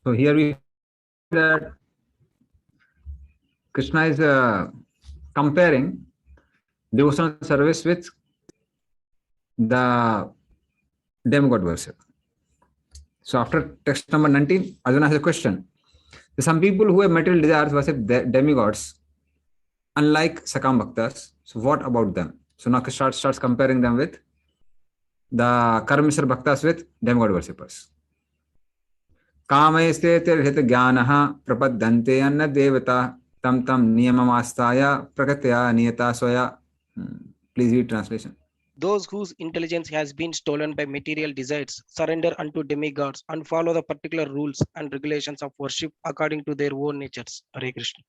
So here we that Krishna is comparing devotional service with the demigod worship. So after text number 19, Arjuna has a question. Some people who have material desires worship demigods, unlike Sakam Bhaktas. So what about them? So now Krishna starts comparing them with the Karmeshwar Bhaktas with demigod worshippers. Kamaiste tirhit jnanaha prapaddante anna devata tam tam niyamamastaya prakatya niyata soya. Please read translation. Those whose intelligence has been stolen by material desires surrender unto demigods and follow the particular rules and regulations of worship according to their own natures. Hare Krishna.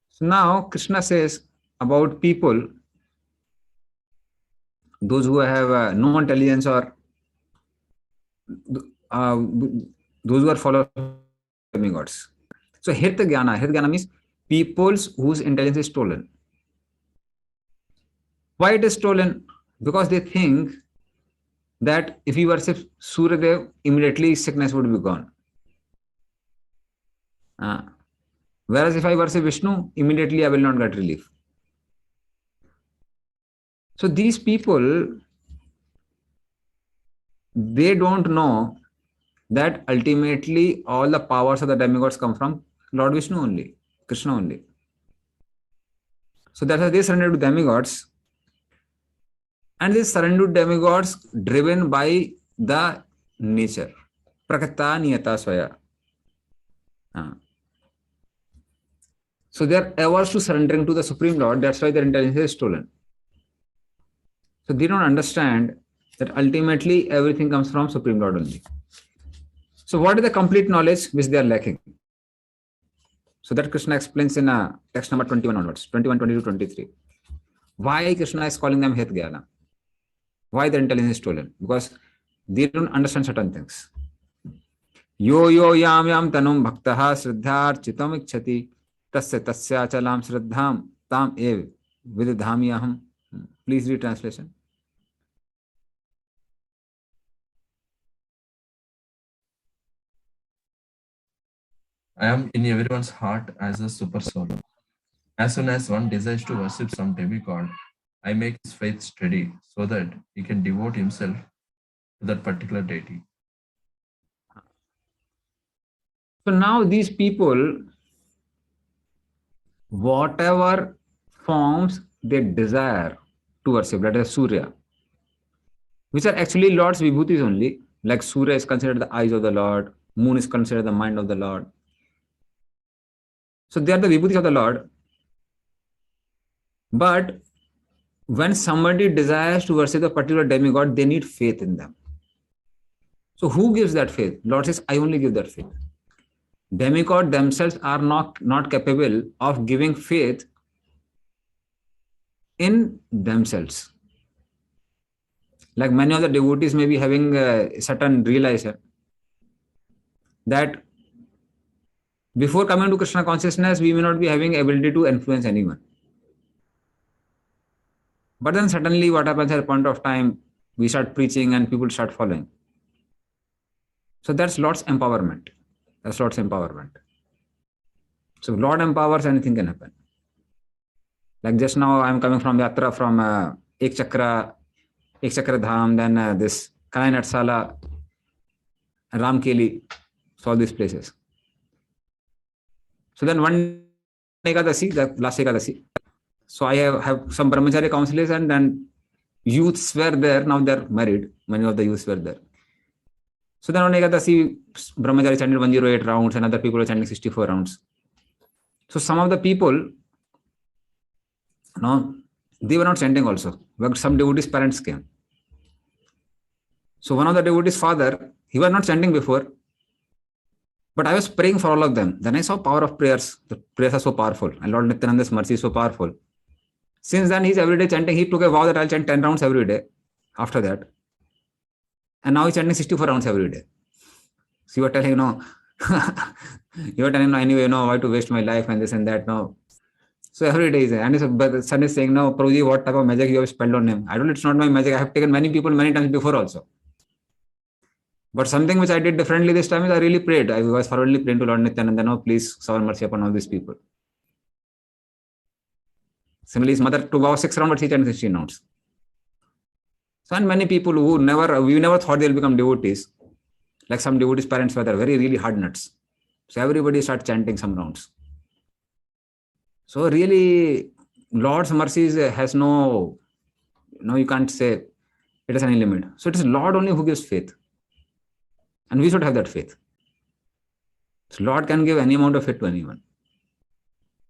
So now Krishna says about people, those who have no intelligence or those who are followers of demigods. So Hirta Jnana means peoples whose intelligence is stolen. Why it is stolen? Because they think that if you worship Suryadev, immediately sickness would be gone. Whereas if I worship Vishnu, immediately I will not get relief. So these people, they don't know that ultimately all the powers of the demigods come from Lord Vishnu only, Krishna only. So that's why they surrender to demigods. And they surrender to demigods driven by the nature. Prakata niyata swaya. So they are averse to surrendering to the Supreme Lord. That's why their intelligence is stolen. So they don't understand that ultimately everything comes from Supreme Lord only. So what is the complete knowledge which they are lacking? So that Krishna explains in text number 21 onwards, 21, 22, 23. Why Krishna is calling them Het Jnana? Why their intelligence is stolen? Because they don't understand certain things. Yo yo yam yam tanum bhaktaha sriddhar chitam ikchati tasya tasya chalam sriddham tam ev vididhamyaham. Please read translation. I am in everyone's heart as a super soul. As soon as one desires to worship some demigod, I make his faith steady so that he can devote himself to that particular deity. So now these people, whatever forms they desire to worship, that is Surya, which are actually Lord's vibhutis only, like Surya is considered the eyes of the Lord, moon is considered the mind of the Lord. So they are the vibhutis of the Lord. But when somebody desires to worship a particular demigod, they need faith in them. So who gives that faith? Lord says, I only give that faith. Demigods themselves are not capable of giving faith in themselves. Like many of the devotees may be having a certain realization that before coming to Krishna consciousness, we may not be having ability to influence anyone. But then suddenly what happens at a point of time, we start preaching and people start following. So that's Lord's empowerment. That's Lord's empowerment. So if Lord empowers, anything can happen. Like just now, I'm coming from Yatra from Ek Chakra Dham, then this Kanai Natsala, Ramkeli, so all these places. So then one Ekadasi, the last Ekadasi. So I have some brahmachari counselors and then youths were there. Now they're married. Many of the youths were there. So then on Ekadasi, brahmachari chanted 108 rounds and other people were chanting 64 rounds. So some of the people, they were not chanting also. But some devotees' parents came. So one of the devotees' father, he was not chanting before. But I was praying for all of them. Then I saw power of prayers. The prayers are so powerful. And Lord Nityananda's mercy is so powerful. Since then, he's every day chanting. He took a vow that I'll chant 10 rounds every day after that. And now he's chanting 64 rounds every day. So you were telling, you were telling, anyway, why to waste my life and this and that, So every day, and the son is saying, no, Prabhuji, what type of magic you have spelled on him? I don't know, it's not my magic. I have taken many people many times before also. But something which I did differently this time is I really prayed. I was fervently praying to Lord Nityananda, no, please shower mercy upon all these people. Similarly, his mother took vow 6 rounds, but she chanted 16 rounds. So, and many people who we never thought they'll become devotees, like some devotees' parents were there, very, really hard nuts. So everybody started chanting some rounds. So really, Lord's mercies has no, you can't say it has any limit. So it is Lord only who gives faith. And we should have that faith. So Lord can give any amount of faith to anyone.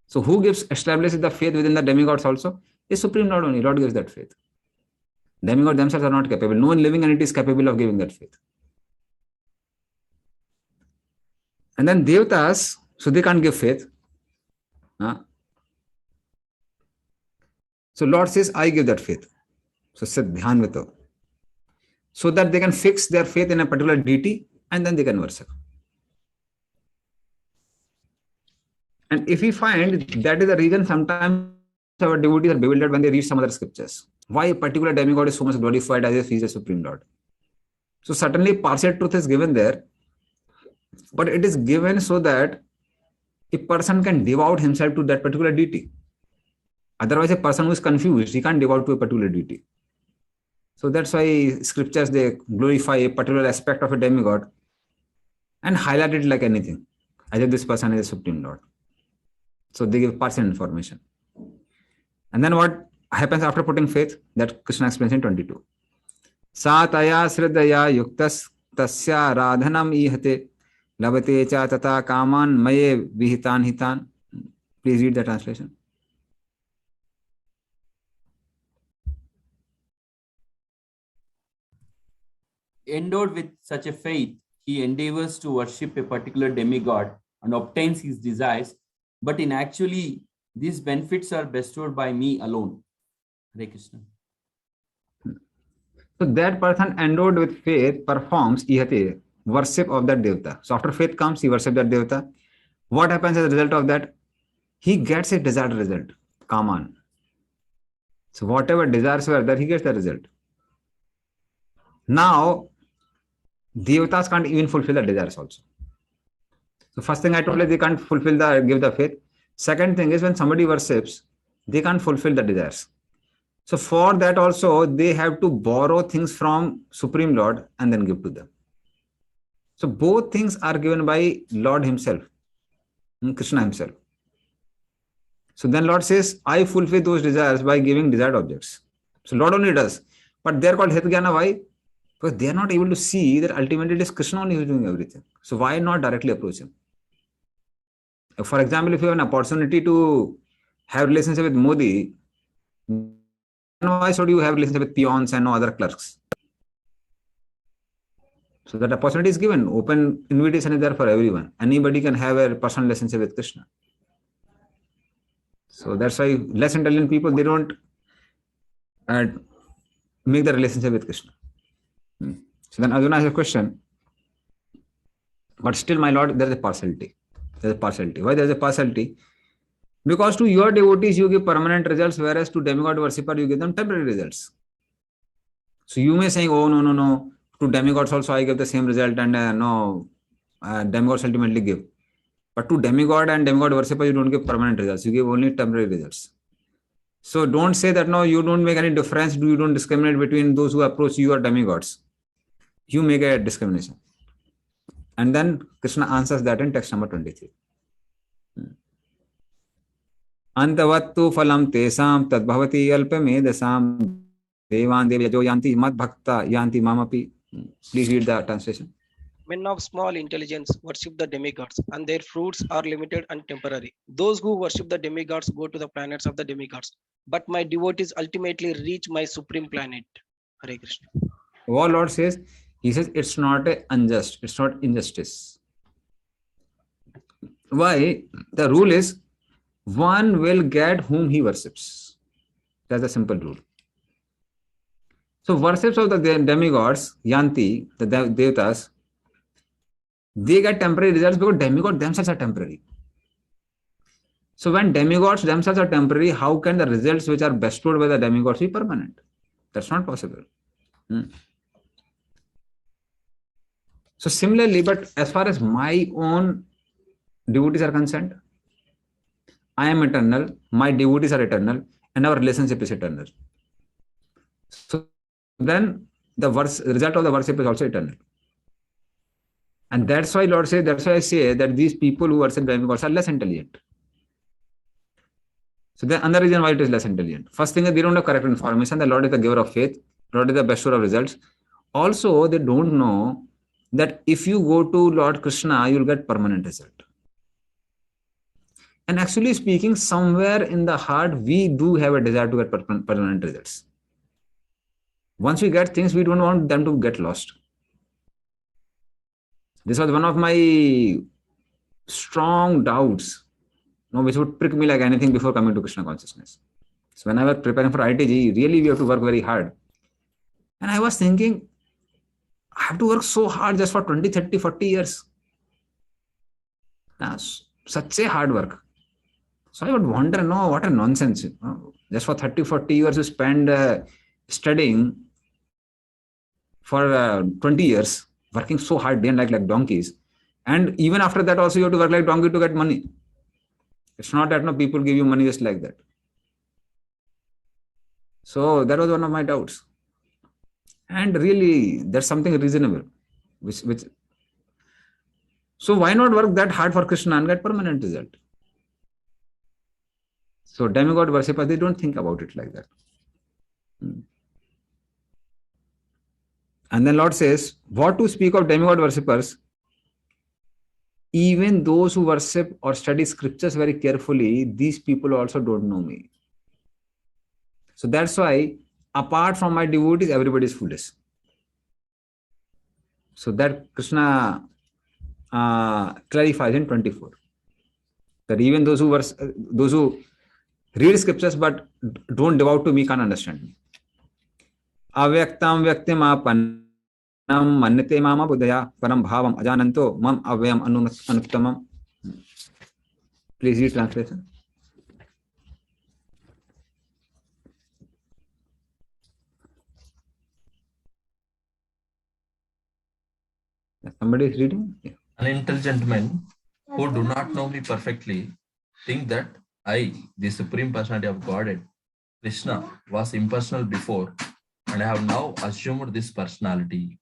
So who establishes the faith within the demigods also? Is Supreme Lord only. Lord gives that faith. Demigods themselves are not capable. No living entity is capable of giving that faith. And then Devatas, so they can't give faith. So Lord says, I give that faith. So sit dhyan with her. So that they can fix their faith in a particular deity and then they can worship. And if we find that is the reason sometimes our devotees are bewildered when they read some other scriptures. Why a particular demigod is so much glorified as if he is a Supreme Lord? So certainly partial truth is given there, but it is given so that a person can devote himself to that particular deity. Otherwise, a person who is confused, he can't devote to a particular deity. So that's why scriptures, they glorify a particular aspect of a demigod and highlight it like anything, as if this person is a Supreme Lord. So they give partial information. And then what happens after putting faith? That Krishna explains in 22. Sataya sridaya yuktas tasya radhanam ihate labate cha tata kaman maye vihitan hitan. Please read the translation. Endowed with such a faith, he endeavors to worship a particular demigod and obtains his desires, but in actually, these benefits are bestowed by me alone. Hare Krishna. So that person endowed with faith performs ihate, worship of that devata. So after faith comes, he worships that devata. What happens as a result of that? He gets a desired result, kaman. So whatever desires were there, he gets the result. Now, devatas can't even fulfill the desires also. So first thing I told you, they can't give the faith. Second thing is when somebody worships, they can't fulfill the desires. So for that also, they have to borrow things from Supreme Lord and then give to them. So both things are given by Lord himself, Krishna himself. So then Lord says, I fulfill those desires by giving desired objects. So Lord only does. But they are called Hitgyana. Why? Because they are not able to see that ultimately it is Krishna only who is doing everything. So why not directly approach him? For example, if you have an opportunity to have relationship with Modi, why should you have relationship with peons and no other clerks? So that opportunity is given. Open invitation is there for everyone. Anybody can have a personal relationship with Krishna. So that's why less intelligent people, they don't make the relationship with Krishna. So then Arjuna has a question. But still, my Lord, there is a partiality. There is a partiality. Why there is a partiality? Because to your devotees, you give permanent results, whereas to demigod worshipper, you give them temporary results. So you may say, oh, no. To demigods also, I give the same result and demigods ultimately give. But to demigod and demigod worshipper, you don't give permanent results. You give only temporary results. So don't say that, no, you don't make any difference. You don't discriminate between those who approach you or demigods. You make a discrimination. And then Krishna answers that in text number 23. Antavattu phalam tesam tad bhavati alpamedasam devan devyajo yanti mad bhakta yanti mamapi. Please read the translation. Men of small intelligence worship the demigods, and their fruits are limited and temporary. Those who worship the demigods go to the planets of the demigods, but my devotees ultimately reach my supreme planet. Hare Krishna. What Lord says, he says it's not unjust, it's not injustice. Why? The rule is one will get whom he worships. That's a simple rule. So worships of the demigods, Yanti, the Devatas, they get temporary results because demigods themselves are temporary. So when demigods themselves are temporary, how can the results which are bestowed by the demigods be permanent? That's not possible. So similarly, but as far as my own devotees are concerned, I am eternal, my devotees are eternal, and our relationship is eternal. So then the result of the worship is also eternal. And that's why Lord says, that's why I say that these people who worship demigods are less intelligent. So the another reason why it is less intelligent. First thing is they don't have correct information. The Lord is the giver of faith. Lord is the bestower of results. Also, they don't know that if you go to Lord Krishna, you'll get permanent result. And actually speaking, somewhere in the heart, we do have a desire to get permanent results. Once we get things, we don't want them to get lost. This was one of my strong doubts, which would prick me like anything before coming to Krishna consciousness. So when I was preparing for ITG, really we have to work very hard. And I was thinking, I have to work so hard just for 20, 30, 40 years. Such a hard work. So I would wonder, no, what a nonsense. Just for 30, 40 years you spend studying for 20 years, working so hard day and night like donkeys. And even after that also you have to work like donkey to get money. It's not that people give you money just like that. So that was one of my doubts. And really, there's something reasonable. So why not work that hard for Krishna and get permanent result? So demigod worshippers, they don't think about it like that. And then Lord says, what to speak of demigod worshippers? Even those who worship or study scriptures very carefully, these people also don't know me. So that's why, apart from my devotees, everybody is foolish. So that Krishna clarifies in 24. That even those who read scriptures but don't devote to me can't understand me. Avyaktam vyaktim apanam mannate mama buddhaya param bhavam ajananto mam avyam anuttamam. Please read translation. Somebody is reading? Yeah. Unintelligent men who do not know me perfectly think that I, the Supreme Personality of Godhead, Krishna, was impersonal before, and I have now assumed this personality.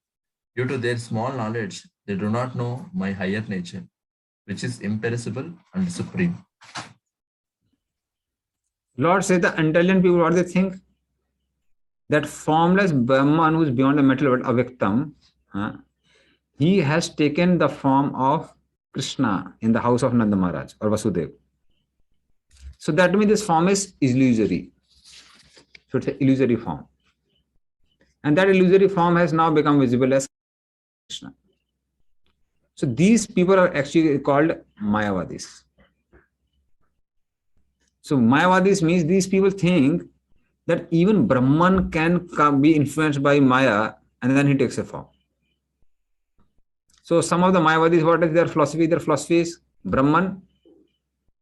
Due to their small knowledge, they do not know my higher nature, which is imperishable and supreme. Lord says the intelligent people, what they think? That formless Brahman who is beyond the material world, Avyaktam, he has taken the form of Krishna in the house of Nanda Maharaj or Vasudeva. So that means this form is illusory. So it's an illusory form. And that illusory form has now become visible as Krishna. So these people are actually called Mayavadis. So Mayavadis means these people think that even Brahman can be influenced by Maya and then he takes a form. So some of the Mayavadis, what is their philosophy? Their philosophy is Brahman,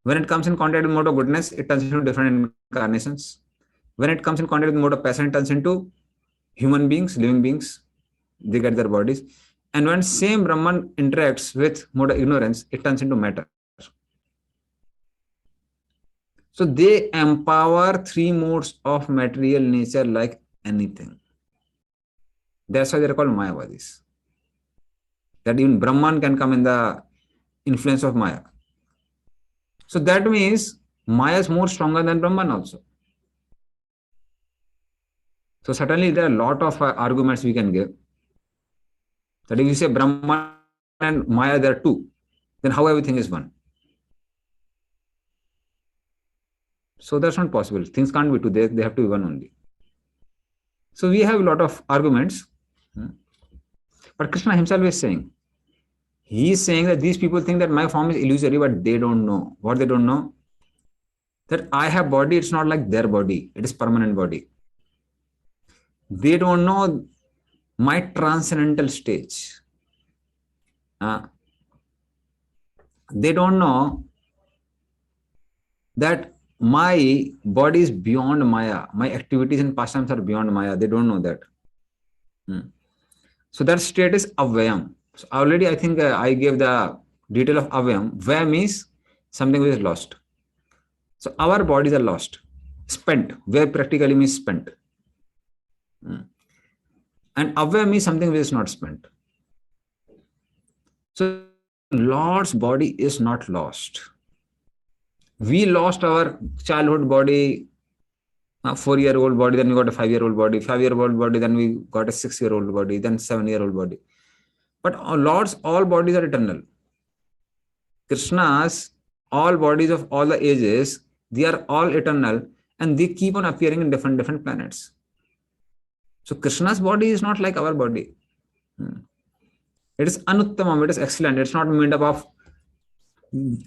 when it comes in contact with mode of goodness, it turns into different incarnations. When it comes in contact with mode of passion, it turns into human beings, living beings. They get their bodies. And when same Brahman interacts with mode of ignorance, it turns into matter. So they empower three modes of material nature like anything. That's why they're called Mayavadis. That even Brahman can come in the influence of Maya. So that means Maya is more stronger than Brahman also. So certainly there are a lot of arguments we can give. That if you say Brahman and Maya, there are two, then how everything is one? So that's not possible. Things can't be two, they have to be one only. So we have a lot of arguments. But Krishna himself is saying, he is saying that these people think that my form is illusory, but they don't know. What they don't know? That I have body, it's not like their body. It is permanent body. They don't know my transcendental stage. They don't know that my body is beyond Maya. My activities and pastimes are beyond Maya. They don't know that. So that state is avyam. So already I think I gave the detail of avyam. Vaya means something which is lost. So our bodies are lost, spent. Vaya practically means spent. And avyam means something which is not spent. So Lord's body is not lost. We lost our childhood body, a 4-year-old body, then we got a 5-year-old body, 5-year-old body, then we got a 6-year-old body, then 7-year-old body. But Lord's all bodies are eternal. Krishna's all bodies of all the ages, they are all eternal and they keep on appearing in different planets. So Krishna's body is not like our body. It is anuttamam, it is excellent. It's not made up of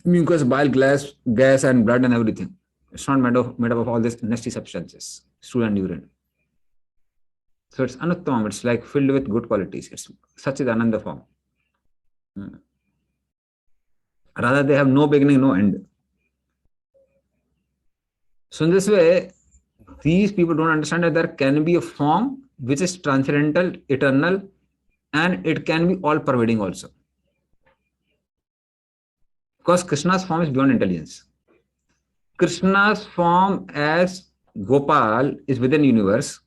mucus, bile, gas and blood and everything. It's not made up of all these nasty substances, stool and urine. So it's anuttamam, it's like filled with good qualities. It's Satchidananda form. Rather, they have no beginning, no end. So in this way, these people don't understand that there can be a form which is transcendental, eternal, and it can be all-pervading also. Because Krishna's form is beyond intelligence. Krishna's form as Gopal is within universe,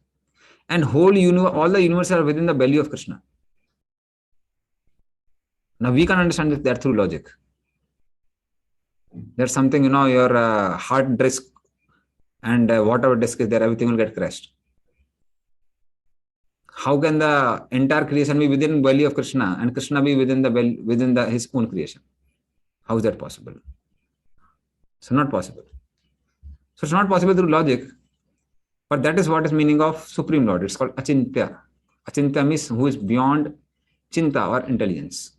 and whole universe, all the universe are within the belly of Krishna. Now we can understand that through logic. There's something, your hard disk and whatever disk is there, everything will get crashed. How can the entire creation be within belly of Krishna and Krishna be within the belly, his own creation? How is that possible? It's not possible. So it's not possible through logic, but that is what is meaning of Supreme Lord. It's called Achintya. Achintya means who is beyond Chinta or intelligence.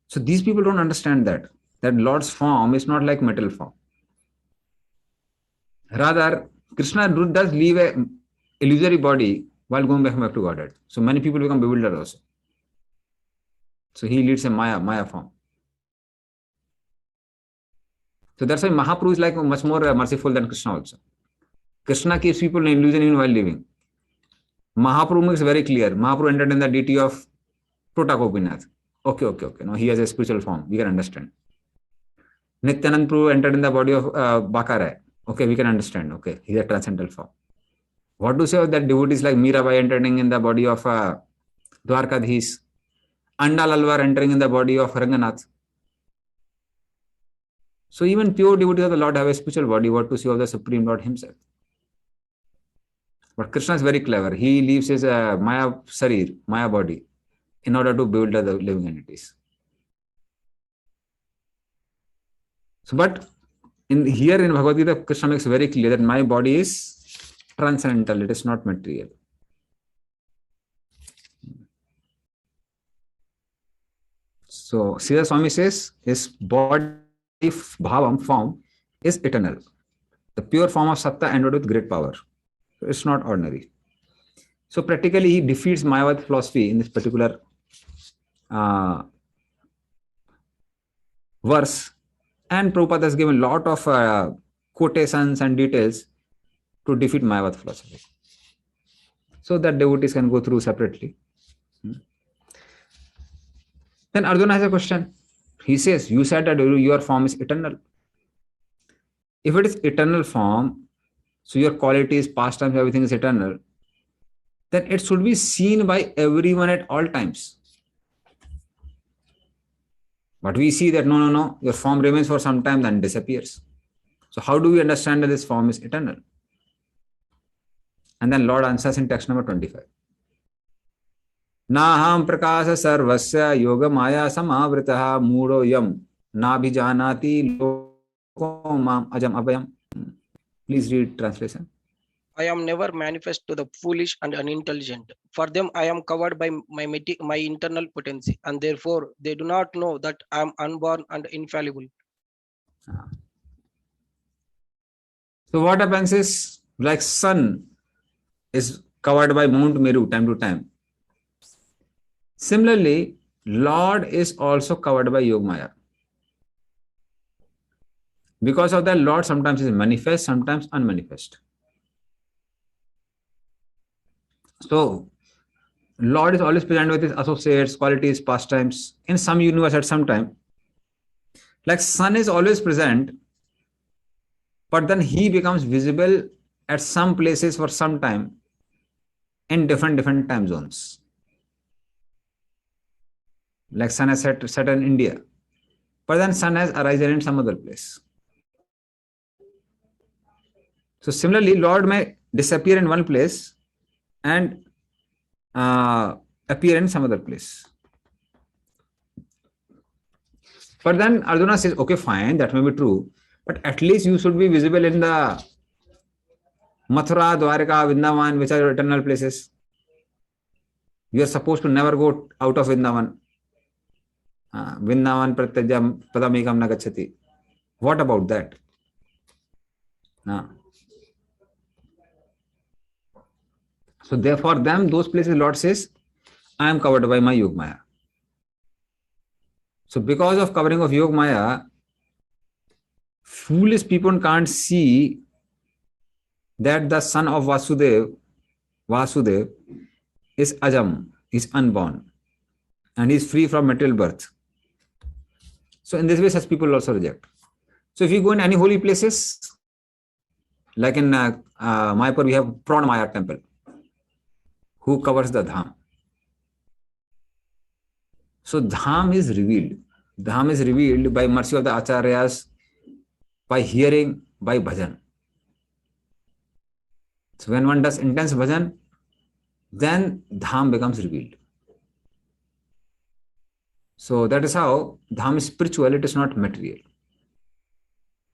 So these people don't understand that Lord's form is not like metal form. Rather, Krishna does leave a illusory body while going back to Godhead. So many people become bewildered also. So he leads a Maya form. So that's why Mahaprabhu is like much more merciful than Krishna also. Krishna keeps people in illusion even while living. Mahaprabhu makes very clear. Mahaprabhu entered in the deity of Tota Gopinath. Okay. No, he has a spiritual form. We can understand. Nityanand Prabhu entered in the body of Bakarai. Okay, we can understand. Okay, he is a transcendental form. What to say of that devotees like Mirabai entering in the body of Dwarkadhis, Andal Alvar entering in the body of Ranganath. So even pure devotees of the Lord have a spiritual body. What to say of the Supreme Lord himself? But Krishna is very clever. He leaves his Maya Sarir, Maya body, in order to build the living entities. So, but here in Bhagavad Gita, Krishna makes very clear that my body is transcendental, it is not material. So, Sridhar Swami says his body bhavam form is eternal. The pure form of Satta endowed with great power. So it's not ordinary. So practically he defeats Mayavad philosophy in this particular verse. And Prabhupada has given a lot of quotations and details to defeat Mayavad philosophy. So that devotees can go through separately. Then Arjuna has a question. He says, you said that your form is eternal. If it is eternal form, so your qualities, pastimes, everything is eternal, then it should be seen by everyone at all times. But we see that no, your form remains for some time, then disappears. So how do we understand that this form is eternal? And then Lord answers in text number 25. Naham prakasa sarvasya yoga maya samavritaha mudo yam nabhijanati loko mam ajam abhayam. Please read translation. I am never manifest to the foolish and unintelligent. For them, I am covered by my internal potency, and therefore they do not know that I am unborn and infallible. So what happens is, like sun is covered by Mount Meru time to time. Similarly, Lord is also covered by Yogamaya. Because of that, Lord sometimes is manifest, sometimes unmanifest. So, Lord is always present with his associates, qualities, pastimes. In some universe at some time, like sun is always present, but then he becomes visible at some places for some time in different time zones. Like sun has set in India, but then sun has arisen in some other place. So similarly, Lord may disappear in one place and appear in some other place. But then Arjuna says, okay, fine, that may be true, but at least you should be visible in the Mathura, Dwarika, Vrindavan, which are eternal places. You are supposed to never go out of Vrindavan. Vrindavan pratyajam padamekam na gacchati. What about that? So therefore, them, those places, Lord says, I am covered by my Yog Maya. So because of covering of Yog Maya, foolish people can't see that the son of Vasudev is Ajam, is unborn, and is free from material birth. So in this way, such people also reject. So if you go in any holy places, like in Mayapur, we have Pranamaya temple, who covers the Dham. So Dham is revealed. Dham is revealed by mercy of the Acharyas, by hearing, by bhajan. So when one does intense bhajan, then Dham becomes revealed. So that is how Dham is spiritual, it is not material.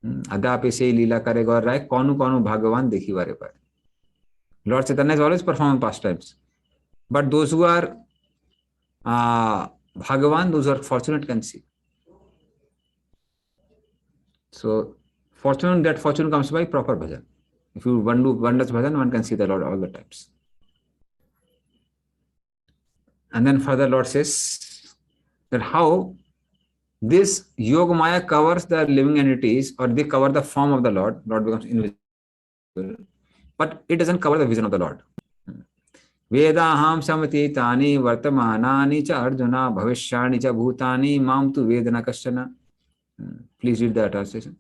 Adape se leela kare gaur rai, konu bhagavan dekhi vare par. Lord Chaitanya is always performing pastimes. But those who are Bhagavan, those who are fortunate can see. So that fortune comes by proper bhajan. If one does bhajan, one can see the Lord all the times. And then further Lord says that how this Yoga Maya covers the living entities, or they cover the form of the Lord. Lord becomes invisible. But it doesn't cover the vision of the Lord. Vedaham samatitani vartamanani cha arjuna bhavishyani cha bhutani mam tu vedana kasyana. Please read the translation.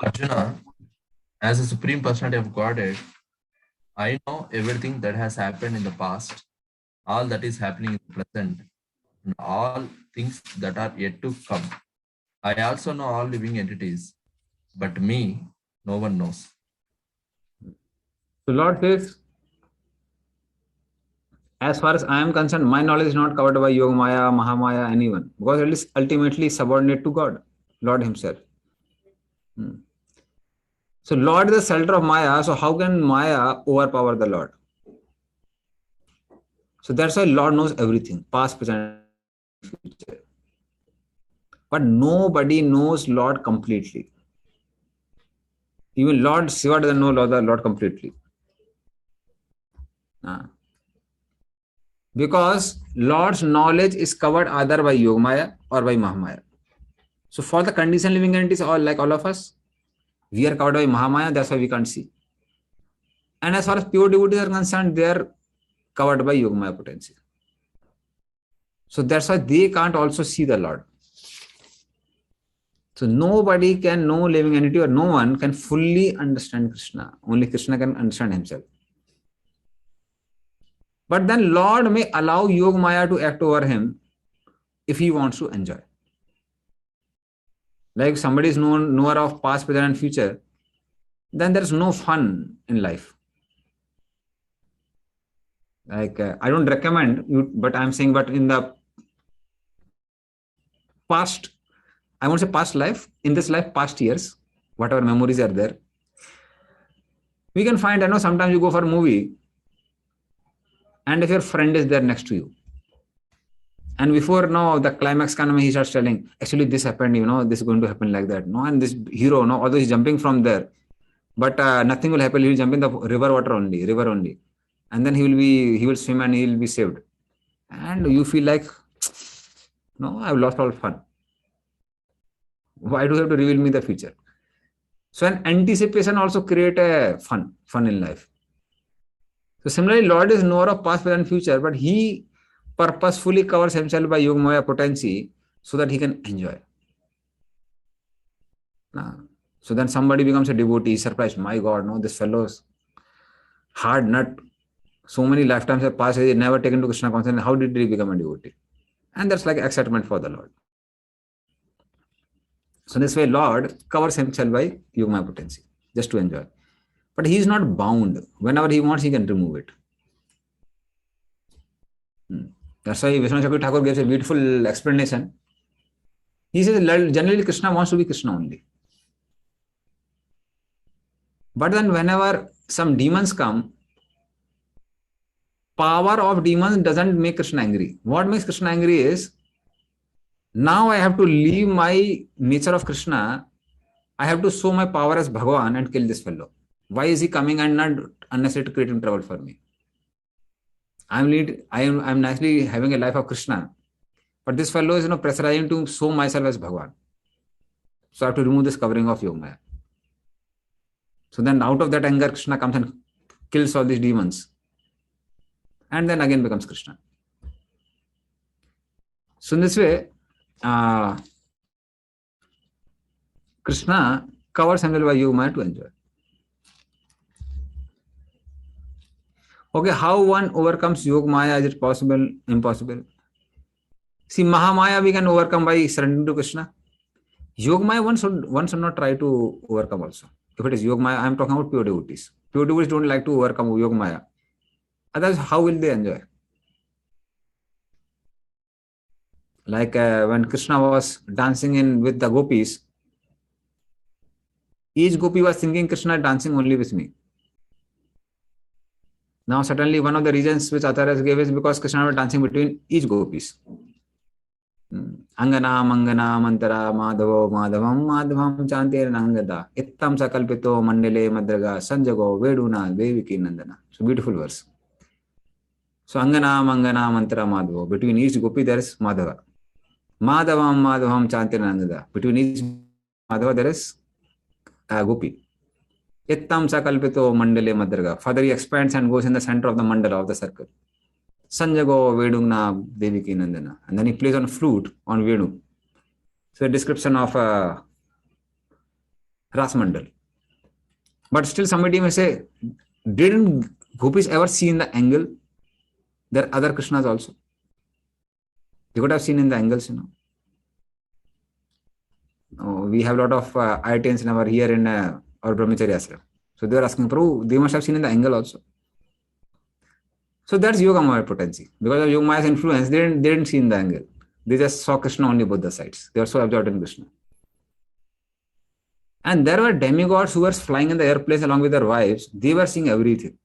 Arjuna, as a supreme personality of Godhead, I know everything that has happened in the past, all that is happening in the present, and all things that are yet to come. I also know all living entities, but me, no one knows. So Lord says, as far as I am concerned, my knowledge is not covered by Yoga Maya, Mahamaya, anyone, because it is ultimately subordinate to God, Lord himself. So Lord is the shelter of Maya, so how can Maya overpower the Lord? So that's why Lord knows everything, past, present, future. But nobody knows Lord completely. Even Lord Shiva doesn't know the Lord completely. Because Lord's knowledge is covered either by Yogamaya or by Mahamaya. So for the conditioned living entities, all like all of us, we are covered by Mahamaya, that's why we can't see. And as far as pure devotees are concerned, they are covered by Yogamaya potency. So that's why they can't also see the Lord. So nobody can, no living entity or no one can fully understand Krishna. Only Krishna can understand himself. But then Lord may allow Yoga Maya to act over him if he wants to enjoy. Like if somebody is knower of past, present and future, then there is no fun in life. Like I don't recommend you, but I'm saying, but in the past, I won't say past life, in this life, past years, whatever memories are there, we can find, I know sometimes you go for a movie and if your friend is there next to you, and before the climax he starts telling, actually this happened, this is going to happen like that. No, and this hero, although he's jumping from there, but nothing will happen. He will jump in the river only. And then he will swim and he will be saved. And you feel like, no, I've lost all fun. Why do you have to reveal me the future? So an anticipation also create a fun in life. So similarly, Lord is knower of past, present, future, but he purposefully covers himself by yogamaya potency so that he can enjoy. So then somebody becomes a devotee, surprised, my God, no, this fellow's hard nut. So many lifetimes have passed, he never taken to Krishna consciousness. How did he become a devotee? And that's like excitement for the Lord. So this way, Lord covers himself by yogamaya potency, just to enjoy. But he is not bound. Whenever he wants, he can remove it. That's why Vishnu Chakra Thakur gives a beautiful explanation. He says, generally Krishna wants to be Krishna only. But then whenever some demons come, power of demons doesn't make Krishna angry. What makes Krishna angry is, now I have to leave my nature of Krishna. I have to show my power as Bhagavan and kill this fellow. Why is he coming and not unnecessarily creating trouble for me? I'm nicely having a life of Krishna. But this fellow is pressurizing to show myself as Bhagavan. So I have to remove this covering of Yogamaya. So then out of that anger, Krishna comes and kills all these demons. And then again becomes Krishna. So in this way, Krishna covers himself by Yogamaya to enjoy. Okay, how one overcomes Yogamaya? Is it possible? Impossible? See, Mahamaya we can overcome by surrendering to Krishna. Yogamaya one should not try to overcome also. If it is Yogamaya, I am talking about pure devotees. Pure devotees don't like to overcome Yogamaya. Otherwise, how will they enjoy? Like when Krishna was dancing with the gopis, each gopi was thinking Krishna is dancing only with me. Now certainly one of the reasons which Acharyas gave is because Krishna was dancing between each gopis. Angana Mangana Mantara Madhavo Madhavam Madhavam Chantir Nangada Ittam Sakalpito Mandale Madraga Sanjago Veduna Deviki Nandana. So beautiful verse. So Angana Mangana Mantara Madhavo. Between each gopi there is Madhava. Madhavam Madhavam Chantir Nangada. Between each Madhava there is gopi. Ittam Sakalpito Mandale Madraga. Further he expands and goes in the center of the mandala of the circle. Sanjago Vedungna Deviki Nandana. And then he plays on flute on Venu. So a description of Ras Mandal. But still somebody may say, didn't gopis ever see in the angle? There are other Krishnas also. You could have seen in the angles, we have a lot of IITians here in our Brahmacharya Ashram. So they are asking, Prabhu, they must have seen in the angle also. So that's Yogamaya potency. Because of Yogamaya's influence, they didn't see in the angle. They just saw Krishna only both the sides. They were so absorbed in Krishna. And there were demigods who were flying in the airplanes along with their wives. They were seeing everything.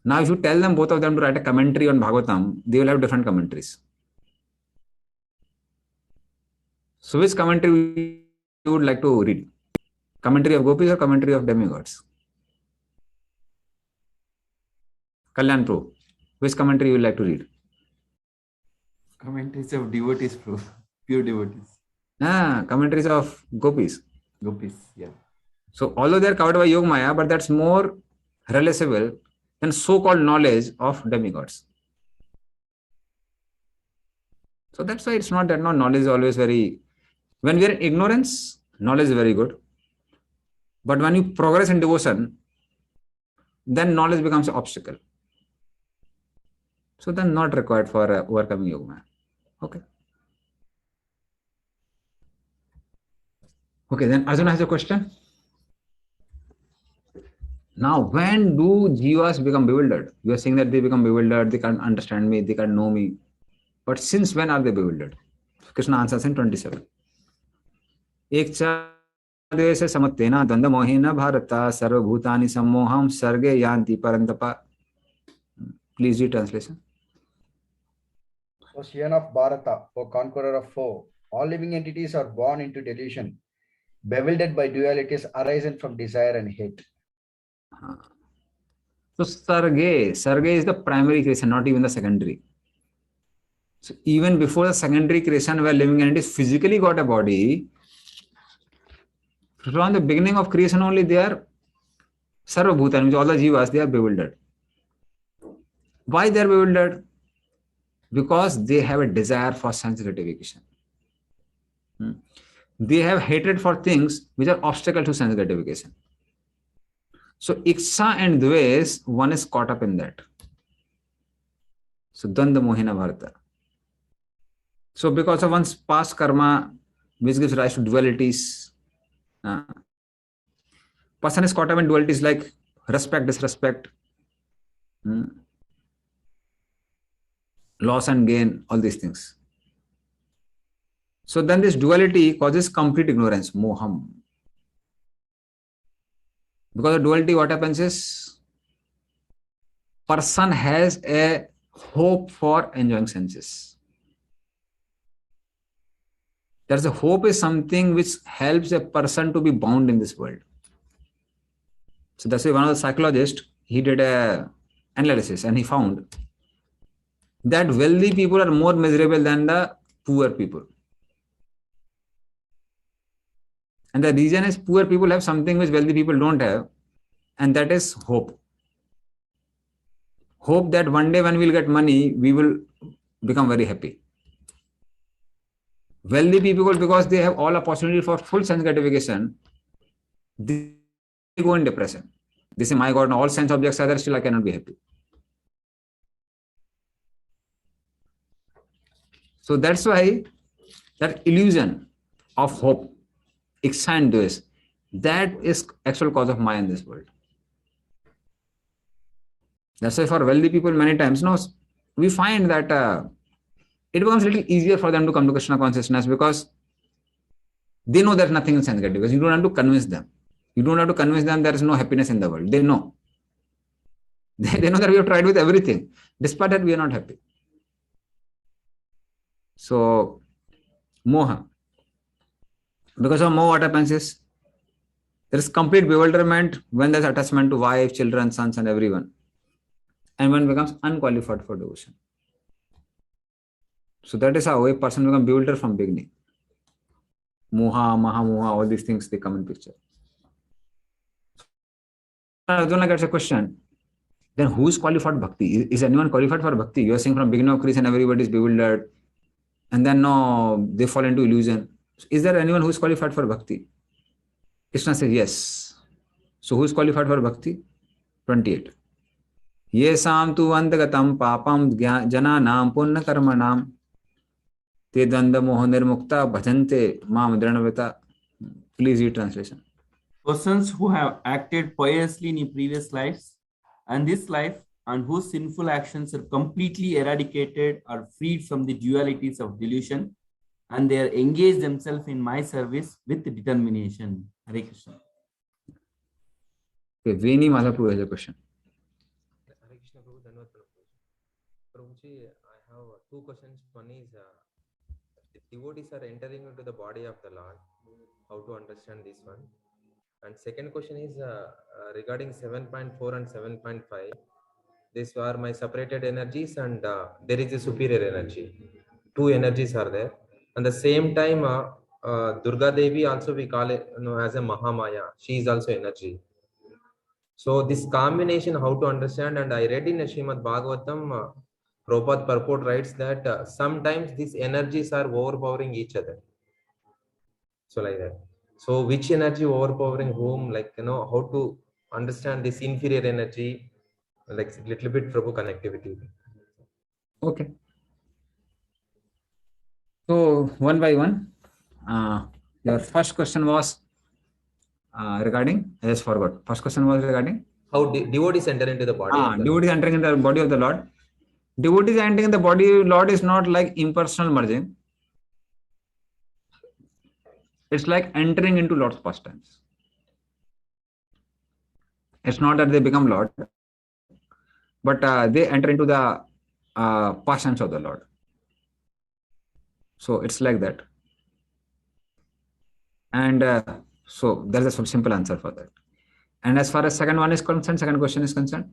Now if you tell them, both of them, to write a commentary on Bhagavatam, they will have different commentaries. So which commentary you would like to read? Commentary of gopis or commentary of demigods? Kalyan Pro, which commentary you would like to read? Commentaries of devotees, bro. Pure devotees. Commentaries of gopis. Gopis, yeah. So although they are covered by Yogamaya, but that's more realizable than so-called knowledge of demigods. So that's why it's not that knowledge is always very... When we are in ignorance, knowledge is very good. But when you progress in devotion, then knowledge becomes an obstacle. So then not required for overcoming Yogamaya. Okay. Okay, then Arjuna has a question. Now, when do jivas become bewildered? You are saying that they become bewildered, they can't understand me, they can't know me. But since when are they bewildered? Krishna answers in 27. Ekcha dvesha samattena dvanda mohena bharata sarvabhutani sammoham sarge yanti parantapa. Please read translation. O Scion of Bharata, O conqueror of foe, all living entities are born into delusion, bewildered by dualities arising from desire and hate. So Sarge is the primary creation, not even the secondary. So even before the secondary creation where living entities physically got a body, from the beginning of creation only they are sarvabhutan, which all the jivas, they are bewildered. Why they are bewildered? Because they have a desire for sense gratification. They have hatred for things which are obstacle to sense gratification. So iksha and dvesh, one is caught up in that. So dvanda mohina bharata. So because of one's past karma, which gives rise to dualities, person is caught up in dualities like respect, disrespect, loss and gain, all these things. So then this duality causes complete ignorance, moham. Because of duality, what happens is, person has a hope for enjoying senses. There's a hope is something which helps a person to be bound in this world. So that's why one of the psychologists, he did a analysis and he found that wealthy people are more miserable than the poor people. And the reason is poor people have something which wealthy people don't have, and that is hope. Hope that one day when we'll get money, we will become very happy. Wealthy people, because they have all opportunity for full sense gratification, they go in depression. They say, my God, all sense objects are there, still I cannot be happy. So that's why that illusion of hope, iksha and dvesh, that is actual cause of Maya in this world. That's why for wealthy people, many times, we find that it becomes a little easier for them to come to Krishna consciousness because they know there's nothing in sense gratification. You don't have to convince them. You don't have to convince them there is no happiness in the world. They know. They know that we have tried with everything. Despite that, we are not happy. So, moha. Because of moha, what happens is, there is complete bewilderment when there's attachment to wife, children, sons, and everyone. And one becomes unqualified for devotion. So that is how a person becomes bewildered from beginning. Moha, mahamoha, all these things, they come in picture. Arjuna gets a question. Then who is qualified bhakti? Is anyone qualified for bhakti? You are saying from beginning of creation everybody is bewildered. And then no, they fall into illusion. Is there anyone who is qualified for bhakti? Krishna says yes. So who is qualified for bhakti? 28. Yesam tu vandagatam papam jananam punna karmanam te dvanda moha nirmukta bhajante mam dranavita. Please read translation. Persons who have acted piously in previous lives and this life, and whose sinful actions are completely eradicated, are freed from the dualities of delusion, and they are engaged themselves in my service with determination. Hare Krishna. Okay, Veni Madhapu has a question. Hare Krishna Prabhu, Dhanavad Prabhuji, I have two questions. One is, the devotees are entering into the body of the Lord. How to understand this one? And second question is regarding 7.4 and 7.5. These are my separated energies, and there is a superior energy. Two energies are there. And the same time, Durga Devi also we call it as a Mahamaya. She is also energy. So this combination, how to understand, and I read in Srimad Bhagavatam, Prabhupada purport writes that sometimes these energies are overpowering each other. So like that. So which energy overpowering whom, like, how to understand this inferior energy, like little bit Prabhu connectivity. Okay. So one by one, your first question was regarding, I just forgot. First question was regarding How devotees enter into the body of the devotees entering in the body of the Lord. Devotees entering in the body of the Lord is not like impersonal merging. It's like entering into Lord's pastimes. It's not that they become Lord, but they enter into the pastimes of the Lord. So it's like that. And so there's a simple answer for that. And as far as second one is concerned, second question is concerned.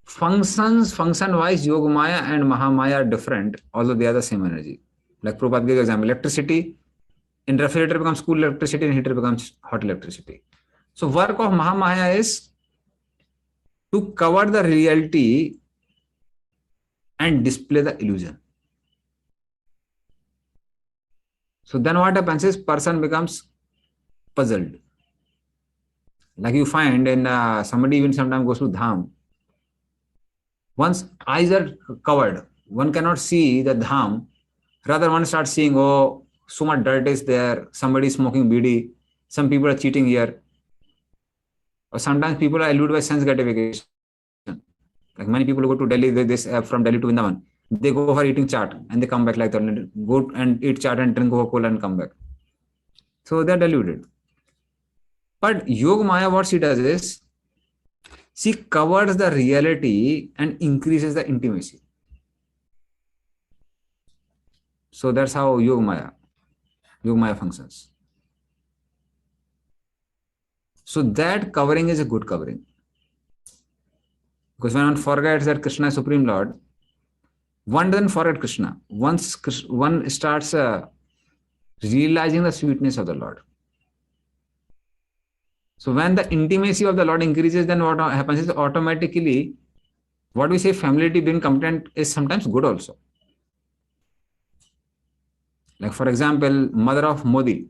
Function-wise, Yogamaya and Mahamaya are different, although they are the same energy. Like Prabhupada gave example, electricity, in refrigerator becomes cool electricity, in heater becomes hot electricity. So work of Mahamaya is to cover the reality and display the illusion. So then what happens is person becomes puzzled. Like you find in somebody even sometimes goes to Dham. Once eyes are covered, one cannot see the Dham. Rather, one starts seeing, oh, so much dirt is there. Somebody is smoking bidi. Some people are cheating here. Or sometimes people are eluded by sense gratification. Like many people who go to Delhi, from Delhi to Vrindavan, they go for eating chaat and they come back like that. Go and eat chaat and drink Coca-Cola and come back. So they're deluded. But Yogamaya, what she does is, she covers the reality and increases the intimacy. So that's how Yogamaya functions. So that covering is a good covering. Because when one forgets that Krishna is Supreme Lord, one doesn't forget Krishna. Once one starts realizing the sweetness of the Lord. So when the intimacy of the Lord increases, then what happens is automatically, what we say familiarity being competent is sometimes good also. Like for example, mother of Modi.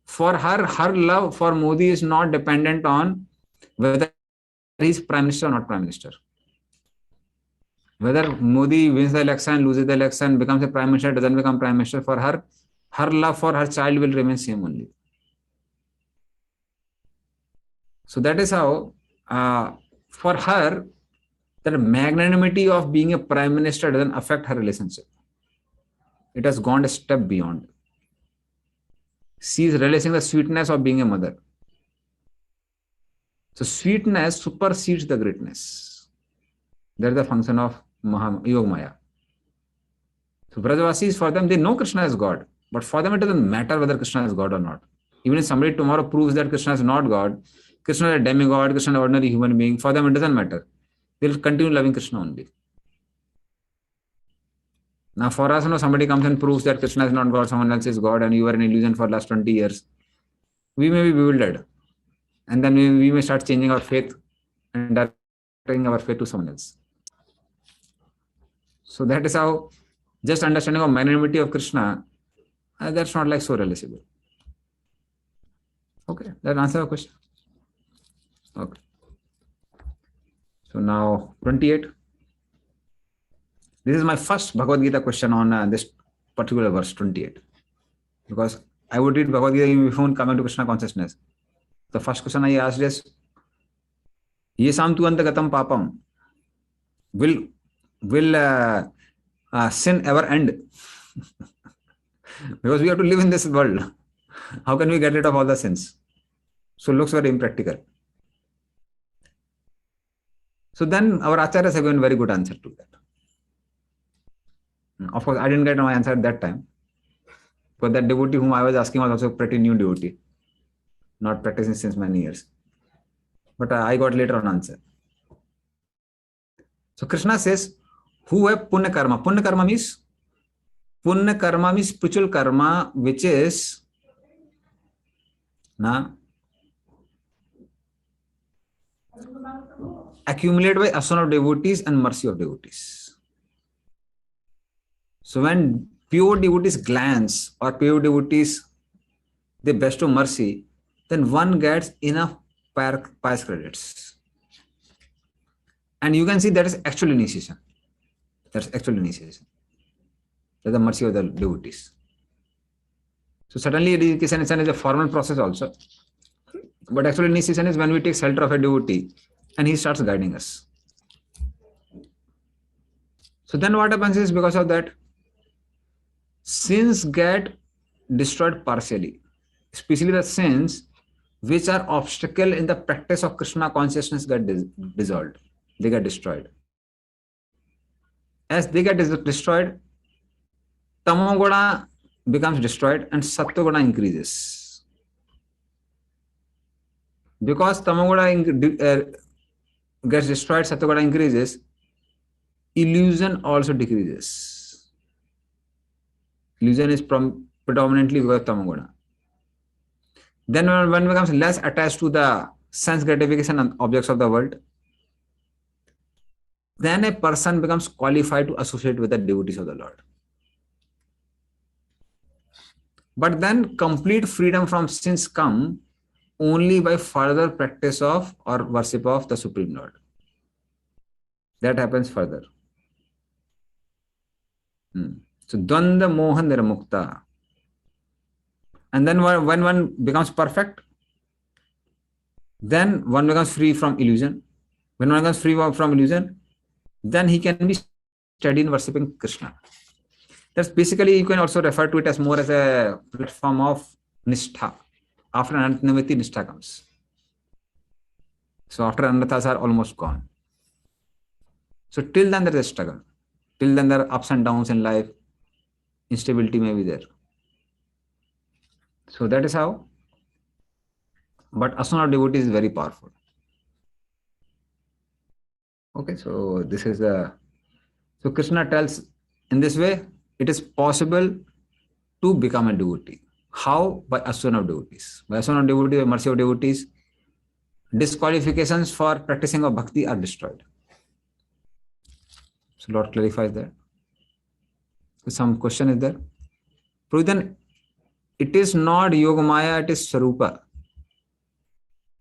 For her love for Modi is not dependent on whether he is Prime Minister or not Prime Minister. Whether Modi wins the election, loses the election, becomes a Prime Minister, doesn't become Prime Minister, for her love for her child will remain same only. So that is how, for her, the magnanimity of being a Prime Minister doesn't affect her relationship. It has gone a step beyond. She is realizing the sweetness of being a mother. So sweetness supersedes the greatness. That is the function of Yogamaya. So Brajavasis, for them, they know Krishna is God. But for them, it doesn't matter whether Krishna is God or not. Even if somebody tomorrow proves that Krishna is not God, Krishna is a demigod, Krishna is an ordinary human being, for them it doesn't matter. They will continue loving Krishna only. Now for us, somebody comes and proves that Krishna is not God, someone else is God, and you are in illusion for the last 20 years. We may be bewildered. And then we may start changing our faith and directing our faith to someone else. So that is how just understanding of magnanimity of Krishna, that's not like so realizable. Okay, that answer your question. Okay. So now 28. This is my first Bhagavad Gita question on this particular verse 28. Because I would read Bhagavad Gita before coming to Krishna consciousness. The first question I asked is, Yesam tu antagatam papam. Will sin ever end? Because we have to live in this world. How can we get rid of all the sins? So it looks very impractical. So then our acharyas have given very good answer to that. Of course, I didn't get my answer at that time. But that devotee whom I was asking was also a pretty new devotee. Not practicing since many years. But I got later on answer. So Krishna says, who have punya karma? Punya karma means spiritual karma, which is accumulated by asana of devotees and mercy of devotees. So when pure devotees glance or pure devotees they bestow mercy, then one gets enough pious credits. And you can see that is actual initiation. That's actual initiation. That's the mercy of the devotees. So certainly education is a formal process also. But actual initiation is when we take shelter of a devotee and he starts guiding us. So then what happens is, because of that, sins get destroyed partially. Especially the sins which are obstacle in the practice of Krishna consciousness get dissolved. They get destroyed. As they get destroyed, Tamoguna becomes destroyed and Sattva-guna increases. Because Tamoguna gets destroyed, Sattva increases, illusion also decreases. Illusion is predominantly because of Tamaguna. Then when one becomes less attached to the sense gratification and objects of the world, then a person becomes qualified to associate with the devotees of the Lord. But then complete freedom from sins come only by further practice of or worship of the Supreme Lord. That happens further. So Dvanda Moha Nirmukta. And then when one becomes perfect, then one becomes free from illusion. When one becomes free from illusion, then he can be steady in worshipping Krishna. That's basically, you can also refer to it as more as a platform of Nishtha. After Anantnavati, Nishtha comes. So after Anathas are almost gone. So till then there is a struggle. Till then there are ups and downs in life. Instability may be there. So that is how. But asana of devotee is very powerful. Okay, so this is the. So Krishna tells in this way, it is possible to become a devotee. How? By asana of devotees. By asana of devotees, by mercy of devotees, disqualifications for practicing of bhakti are destroyed. So Lord clarifies that. So some question is there. Then it is not Yogamaya, it is Swarupa.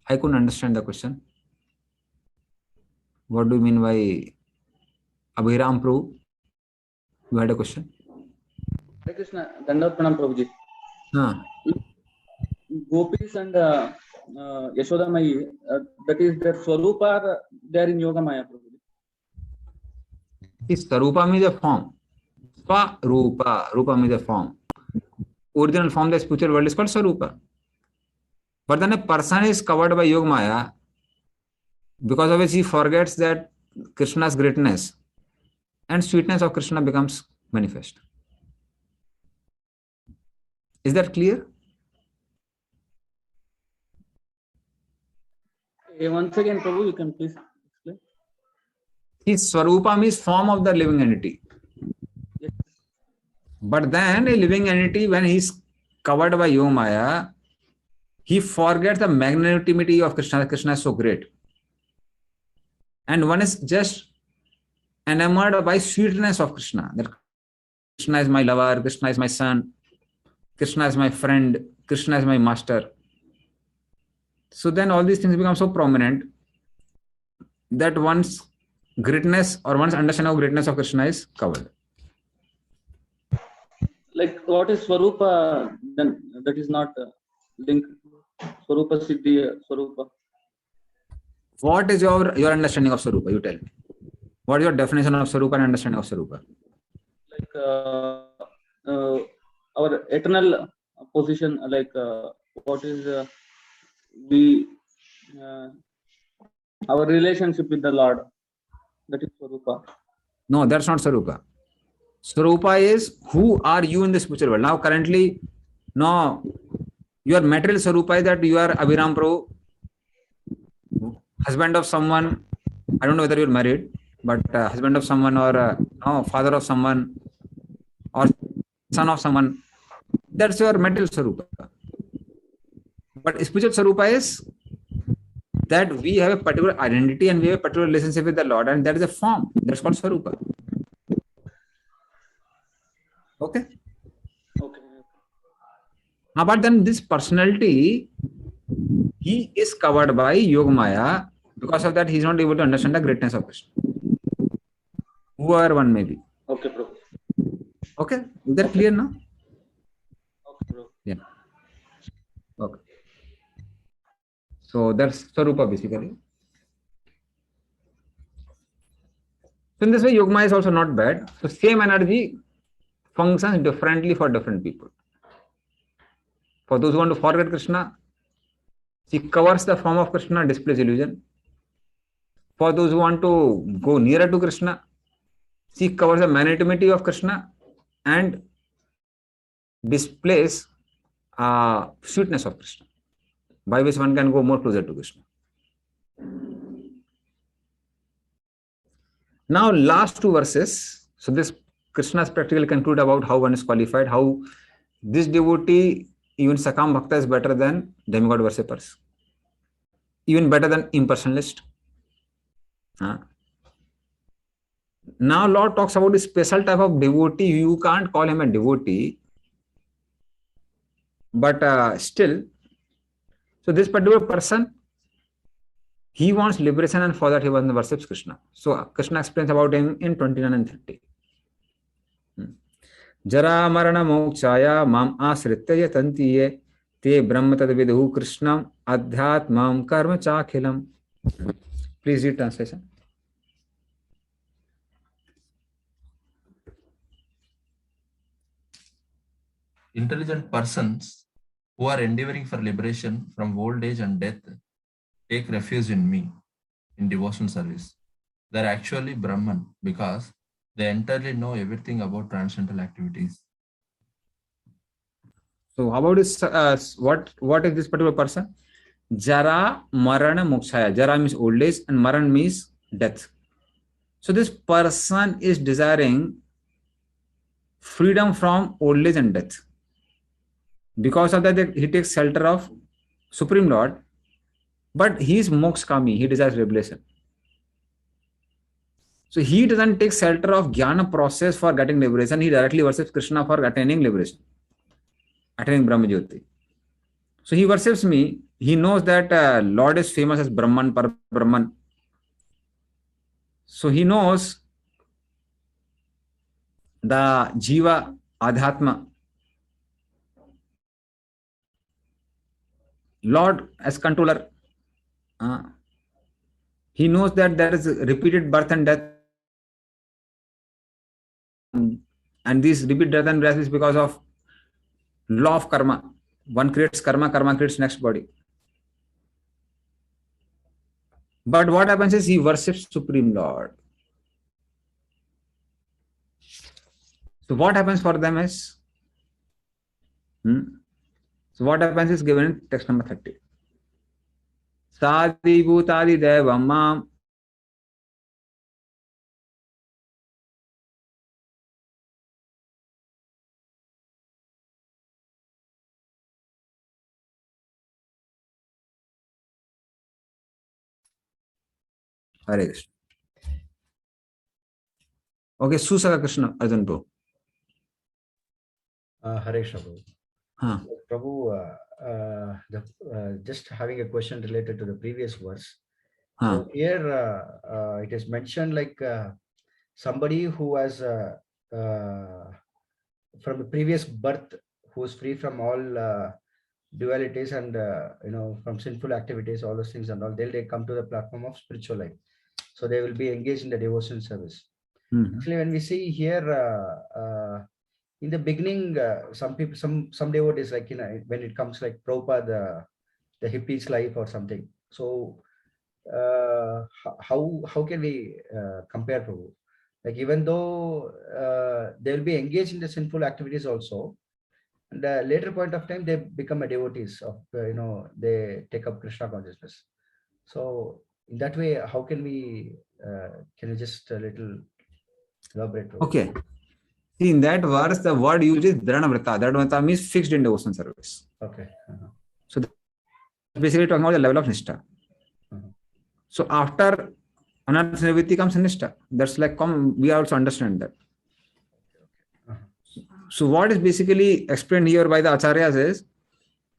I couldn't understand the question. What do you mean by Abhiram Prabhu? You had a question? Hare Krishna, Dandavat Pranam Prabhuji. Gopis and Yashoda Mai, that is their Swarupa, they are in Yogamaya Prabhuji. Swarupa means a form. Swarupa. Rupa means a form. Original form of the spiritual world is called Swarupa. But then a person is covered by Yogamaya, because of which he forgets that Krishna's greatness and sweetness of Krishna becomes manifest. Is that clear? Once again, Prabhu, you can please explain. His Swarupa means form of the living entity. Yes. But then a living entity, when he is covered by Yogamaya, he forgets the magnanimity of Krishna. Krishna is so great. And one is just enamored by sweetness of Krishna. That Krishna is my lover, Krishna is my son, Krishna is my friend, Krishna is my master. So then all these things become so prominent that one's greatness or one's understanding of greatness of Krishna is covered. Like what is Swarupa, then that is not linked. Swarupa Siddhi, Swarupa. What is your understanding of Swarupa? You tell me. What is your definition of Swarupa and understanding of Swarupa? Like our eternal position, like what is our relationship with the Lord. That is Swarupa. No, that's not Swarupa. Swarupa is who are you in the spiritual world. Now currently, no, your material Swarupa is that you are Abhiram Prabhu, husband of someone. I don't know whether you're married, but husband of someone or no, father of someone or son of someone. That's your material Swarupa. But spiritual Swarupa is that we have a particular identity and we have a particular relationship with the Lord, and that is a form. That's called Swarupa. Okay? Okay. Now, but then this personality, he is covered by Yogamaya. Because of that, he is not able to understand the greatness of Krishna. Whoever one may be. Okay, bro. Okay? Is that clear now? Okay, bro. Yeah. Okay. So that's Swarupa basically. So in this way, Yogamaya is also not bad. So same energy functions differently for different people. For those who want to forget Krishna, she covers the form of Krishna, displays illusion. For those who want to go nearer to Krishna, she covers the magnanimity of Krishna and displays sweetness of Krishna, by which one can go more closer to Krishna. Now, last two verses. So this Krishna's practically conclude about how one is qualified, how this devotee, even Sakam Bhakta, is better than demigod worshippers, even better than impersonalist. Now, Lord talks about a special type of devotee. You can't call him a devotee, but still, so this particular person, he wants liberation, and for that he worships Krishna. So Krishna explains about him in 29 and 30. Jara marana mokshaya mam asritya yatanti ye te brahma tad viduhu krishnam adhyatmam karma chakhilam. Please read translation. Intelligent persons who are endeavoring for liberation from old age and death take refuge in me in devotional service. They are actually Brahman because they entirely know everything about transcendental activities. So how about this? What is this particular person? Jara marana mokshaya. Jara means old age and maran means death. So this person is desiring freedom from old age and death. Because of that, he takes shelter of Supreme Lord, but he is mokshkami. He desires revelation. So he doesn't take shelter of jnana process for getting liberation. He directly worships Krishna for attaining liberation, attaining Brahmajyoti. So he worships me. He knows that Lord is famous as Brahman, Par Brahman. So he knows the Jiva, Adhyatma, Lord as controller. He knows that there is repeated birth and death. And this repeat death and death is because of law of karma. One creates karma, karma creates next body. But what happens is he worships Supreme Lord. So what happens for them is, so what happens is given in text number 30. Adibuta Adidevam Mam. Hare Krishna. Okay, Susaka Krishna, Arjun Bro. Hare Krishna, Prabhu. Prabhu, just having a question related to the previous verse. So here it is mentioned like somebody who has from the previous birth, who is free from all dualities and from sinful activities, all those things and all, they come to the platform of spiritual life. So they will be engaged in the devotion service. Actually, when we see here in the beginning, some people, some devotees, like when it comes like Prabhupada, the hippies life or something. So how can we compare, Prabhu? Like even though they will be engaged in the sinful activities also, and at a later point of time they become a devotees of they take up Krishna consciousness. So in that way, how can we can you just a little elaborate, Prabhu? Okay. See, in that verse, the word used is Dhranavrata. Dhranavrata means fixed in devotion service. Okay. So basically talking about the level of Nishtha. So after Anartha Nivritti comes Nishtha. That's like we also understand that. So what is basically explained here by the Acharyas is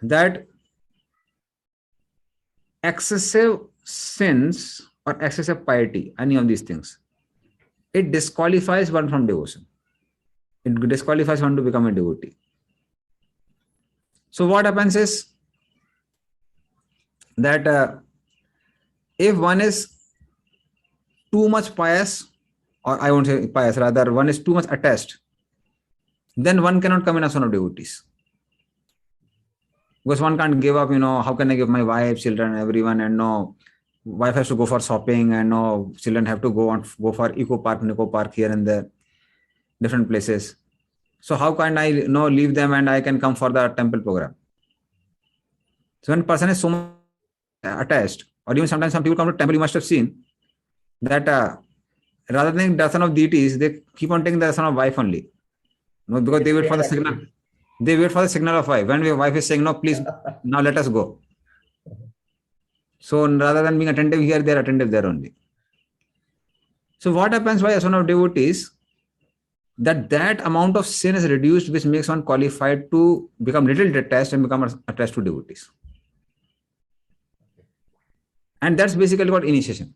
that excessive sins or excessive piety, any of these things, it disqualifies one from devotion. It disqualifies one to become a devotee. So what happens is that if one is too much pious, or I won't say pious, rather one is too much attached, then one cannot come in as one of devotees. Because one can't give up, how can I give my wife, children, everyone, and wife has to go for shopping, and children have to go for eco park, Nico park here and there, different places. So how can I leave them and I can come for the temple program? So when a person is so much attached, or even sometimes some people come to temple, you must have seen that rather than darshan of deities, they keep on taking the darshan of wife only. No, because they wait for the signal. They wait for the signal of wife. When your wife is saying, no, please, now let us go. So rather than being attentive here, they are attentive there only. So what happens by darshan of devotees? That amount of sin is reduced, which makes one qualified to become little detached and become attached to devotees. And that's basically what initiation.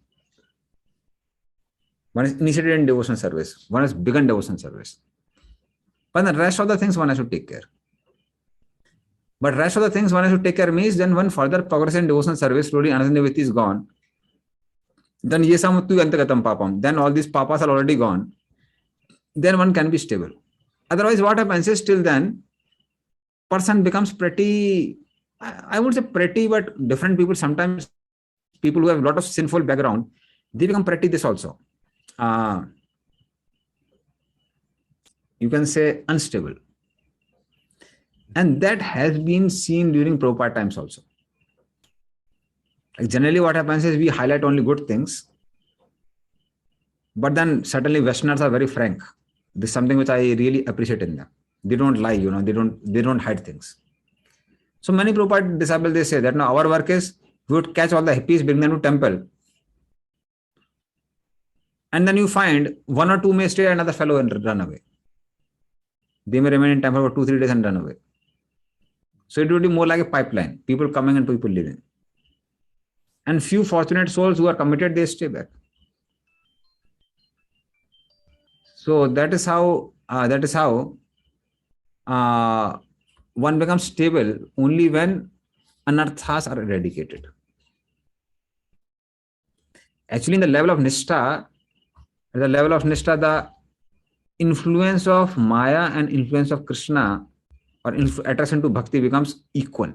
One is initiated in devotion service. One has begun devotion service. But the rest of the things one has to take care. But rest of the things one has to take care means then one further progress in devotion service, slowly Anandaviti is gone. Then yesamuttu antagatam papam. Then all these papas are already gone. Then one can be stable. Otherwise, what happens is till then, person becomes pretty, I would say pretty, but different people, sometimes people who have a lot of sinful background, they become pretty this also. You can say unstable. And that has been seen during Prabhupada times also. Like generally what happens is we highlight only good things, but then certainly Westerners are very frank. This is something which I really appreciate in them. They don't lie, they don't hide things. So many Prabhupada disciples, they say that now our work is we would catch all the hippies, bring them to temple. And then you find one or two may stay, another fellow and run away. They may remain in temple for 2-3 days and run away. So it would be more like a pipeline, people coming and people leaving. And few fortunate souls who are committed, they stay back. So that is how one becomes stable only when anarthas are eradicated. Actually, in the level of Nishtha, the influence of Maya and influence of Krishna or attraction to bhakti becomes equal.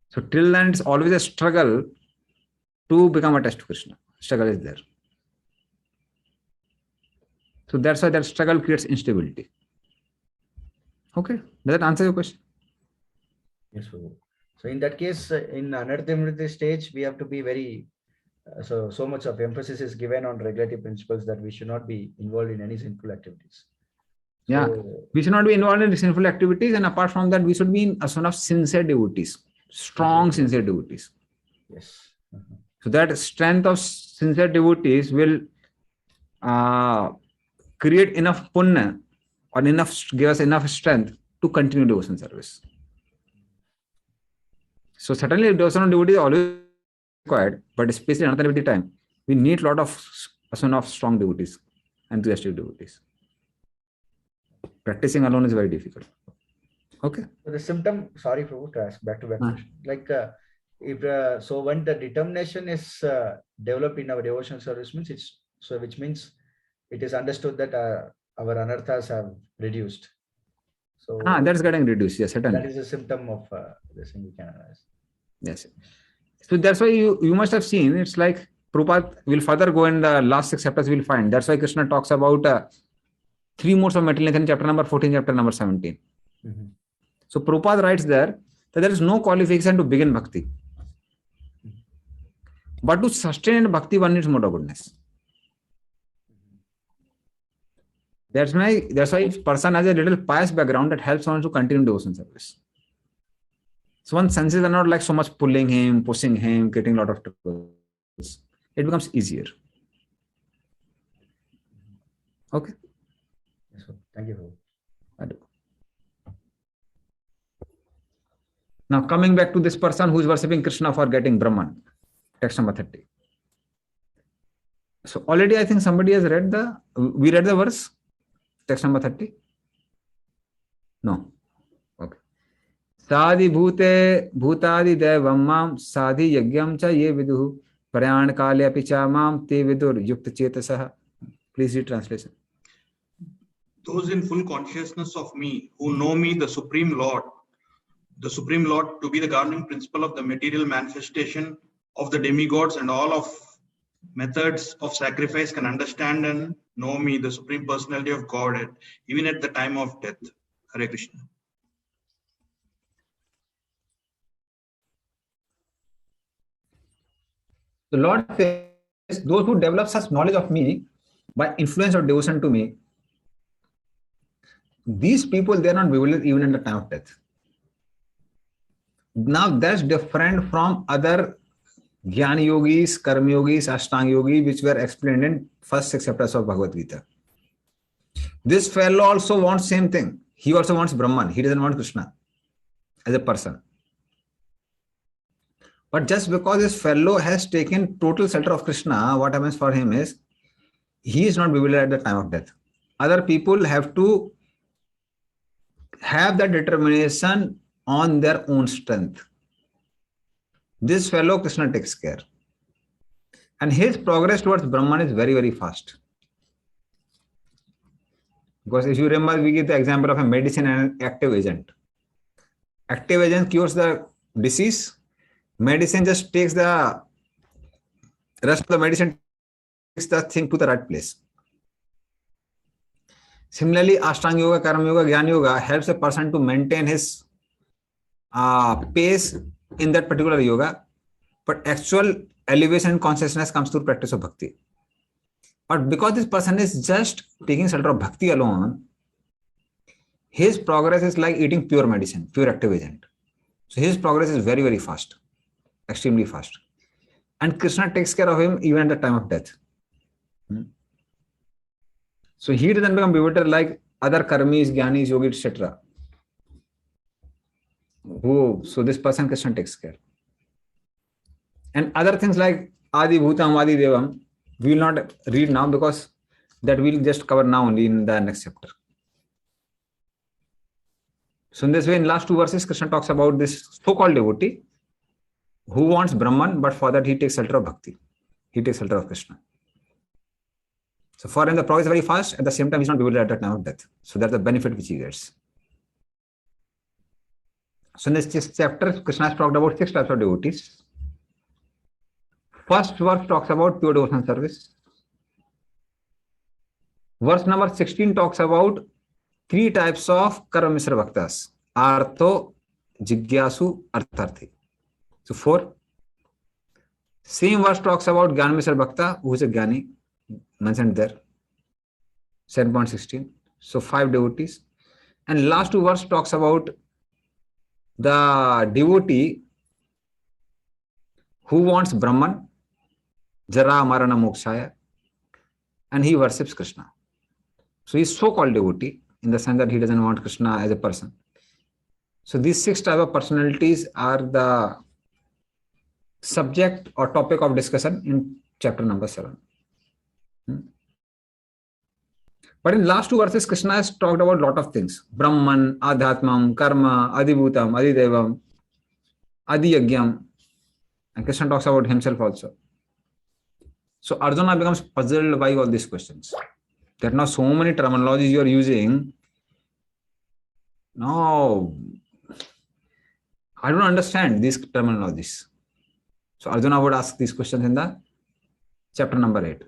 So till then, it's always a struggle to become attached to Krishna. Struggle is there. So that's why that struggle creates instability. Okay, does that answer your question? Yes, Prabhu. So in that case, in Anarthamrita stage, we have to be very, so much of emphasis is given on regulatory principles that we should not be involved in any sinful activities. Yeah, we should not be involved in sinful activities, and apart from that, we should be in a sort of sincere devotees, strong sincere devotees. Yes. So that strength of sincere devotees will create enough punya or give us enough strength to continue devotion service. So certainly devotion devotee is always required, but especially another devotee time, we need a lot of strong devotees, enthusiastic devotees. Practicing alone is very difficult. Okay. So the symptom, sorry Prabhu, to ask back-to-back question. Like so when the determination is developed in our devotion service means which means it is understood that our anarthas have reduced. So that's getting reduced. Yes, certainly. That is a symptom of this thing we can analyze. Yes. So that's why you must have seen, it's like Prabhupada will further go in the last 6 chapters, we'll find. That's why Krishna talks about 3 modes of material in chapter number 14, chapter number 17. Mm-hmm. So Prabhupada writes there that there is no qualification to begin bhakti. But to sustain bhakti, one needs more goodness. That's why if person has a little pious background, that helps one to continue devotion service. So one's senses are not like so much pulling him, pushing him, getting a lot of troubles. It becomes easier. Okay. Yes, thank you. Now coming back to this person who is worshipping Krishna for getting Brahman. Text number 30. So already I think somebody has we read the verse. Text number 30. No. Okay. Sadhi bhutadi devam mam sadhi yagyam cha ye viduhu prayana kale apicha mam te vidur yukta chetasah. Please read translation. Those in full consciousness of me, who know me, the Supreme Lord, to be the governing principle of the material manifestation of the demigods and all of methods of sacrifice, can understand and know me, the Supreme Personality of Godhead, even at the time of death. Hare Krishna. The Lord says those who develop such knowledge of me by influence or devotion to me, these people, they are not bewildered even in the time of death. Now that's different from other Jnana Yogis, Karma Yogis, Ashtang Yogi, which were explained in first 6 chapters of Bhagavad Gita. This fellow also wants same thing. He also wants Brahman. He doesn't want Krishna as a person. But just because this fellow has taken total shelter of Krishna, what happens for him is he is not bewildered at the time of death. Other people have to have that determination on their own strength. This fellow, Krishna takes care. And his progress towards Brahman is very, very fast. Because if you remember, we give the example of a medicine and an active agent. Active agent cures the disease. Medicine just takes the rest of the medicine, takes the thing to the right place. Similarly, Ashtang Yoga, Karma Yoga, Jnana Yoga helps a person to maintain his pace in that particular yoga. But actual elevation in consciousness comes through practice of bhakti. But because this person is just taking shelter of bhakti alone, his progress is like eating pure medicine, pure active agent. So his progress is very, very fast, extremely fast. And Krishna takes care of him even at the time of death. So he doesn't become bewildered like other karmis, jnanis, yogis, etc. So this person, Krishna takes care. And other things like Adibuta, Adidevam, we will not read now because that we'll just cover now only in the next chapter. So in this way, in last 2 verses, Krishna talks about this so-called devotee who wants Brahman, but for that he takes shelter of bhakti. He takes shelter of Krishna. So for him, the progress is very fast. At the same time, he's not bewildered at the time of death. So that's the benefit which he gets. So in this chapter, Krishna has talked about 6 types of devotees. First verse talks about pure devotion service. Verse number 16 talks about 3 types of karma misra bhaktas. Artho, Jigyasu, Artharthi. So 4. Same verse talks about Jnana misra bhakta, who is a Jnani, mentioned there. 7.16. So 5 devotees. And last 2 verse talks about the devotee who wants Brahman, Jara, Marana, Mokshaya, and he worships Krishna. So he is so-called devotee in the sense that he doesn't want Krishna as a person. So these 6 types of personalities are the subject or topic of discussion in chapter number 7. But in last 2 verses, Krishna has talked about a lot of things. Brahman, Adhyatmam, Karma, Adibutam, Adidevam, Adiyagyam. And Krishna talks about himself also. So Arjuna becomes puzzled by all these questions. There are now so many terminologies you are using. No, I don't understand these terminologies. So Arjuna would ask these questions in the chapter number 8.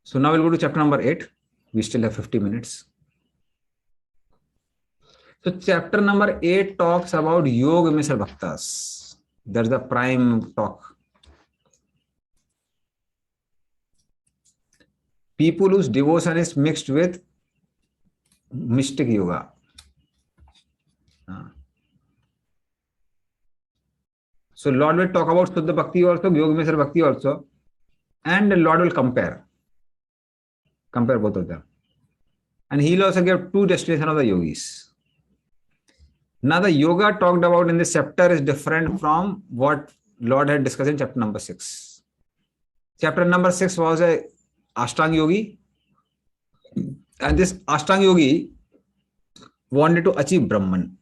So now we'll go to chapter number 8. We still have 50 minutes. So chapter number 8 talks about Yoga Misra Bhaktas. That's the prime talk. People whose devotion is mixed with mystic yoga. So Lord will talk about Suddha Bhakti also, Yoga Misra Bhakti also, and the Lord will compare both of them. And he will also give 2 destinations of the yogis. Now the yoga talked about in this chapter is different from what Lord had discussed in chapter number 6. Chapter number 6 was a Ashtang Yogi, and this Ashtang Yogi wanted to achieve Brahman.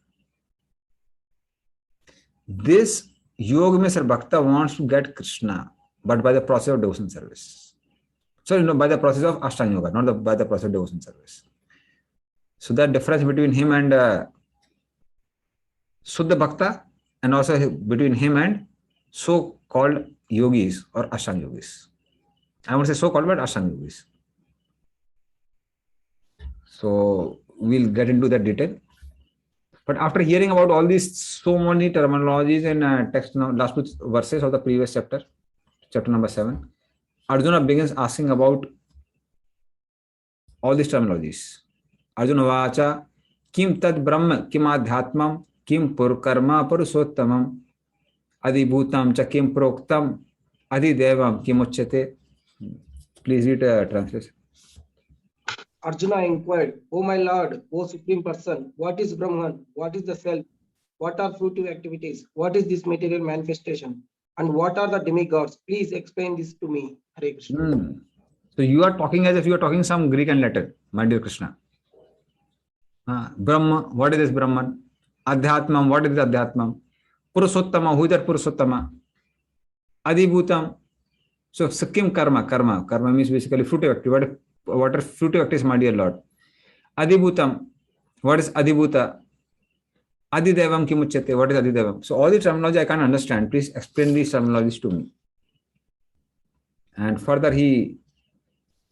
This Yoga Misra Bhakta wants to get Krishna, but by the process of devotion service. So, by the process of Ashtang Yoga, not by the process of devotion service. So, the difference between him and Suddha Bhakta, and also between him and so-called yogis or Ashtang Yogis. I won't say so-called, but Ashtang Yogis. So, we'll get into that detail. But after hearing about all these so many terminologies in text, last 2 verses of the previous chapter, chapter number 7, Arjuna begins asking about all these terminologies. Arjuna vacha kim tad brahma kim adhyatmam kim purkarma purusottamam adibhutam cha kim proktam adidevam kim uchyate. Please read translation. Arjuna inquired, O my Lord, O Supreme Person, what is Brahman? What is the self? What are fruitive activities? What is this material manifestation? And what are the demigods? Please explain this to me. Hare Krishna. So you are talking as if you are talking some Greek and Latin, my dear Krishna. Brahma, what is this Brahman? Adhyatmam, what is this Adhyatmam? Purushottama, who is that Purushottama? Adibhutam. So Sikkim karma. Karma means basically fruitive activity. What are fruitive activities, my dear Lord? Adibhutam, what is Adibuta? Adidevam kimuchyate, what is Adidevam? So all the terminology I can't understand. Please explain these terminologies to me. And further he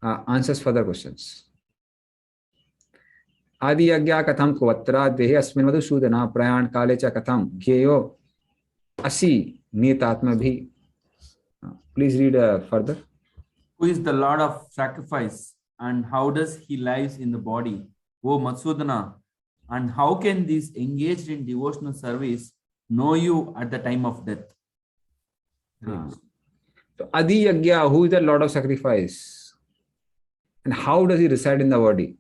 answers further questions. Adi yagya katham kvatra dehe asmin madhusudana prayan kale cha katham gyeyo asi nitatma bhi. Please read further. Who is the Lord of sacrifice, and how does he lives in the body? O Matsudana, and how can these engaged in devotional service know you at the time of death? So Adi Yagya, who is the Lord of sacrifice? And how does he reside in the body?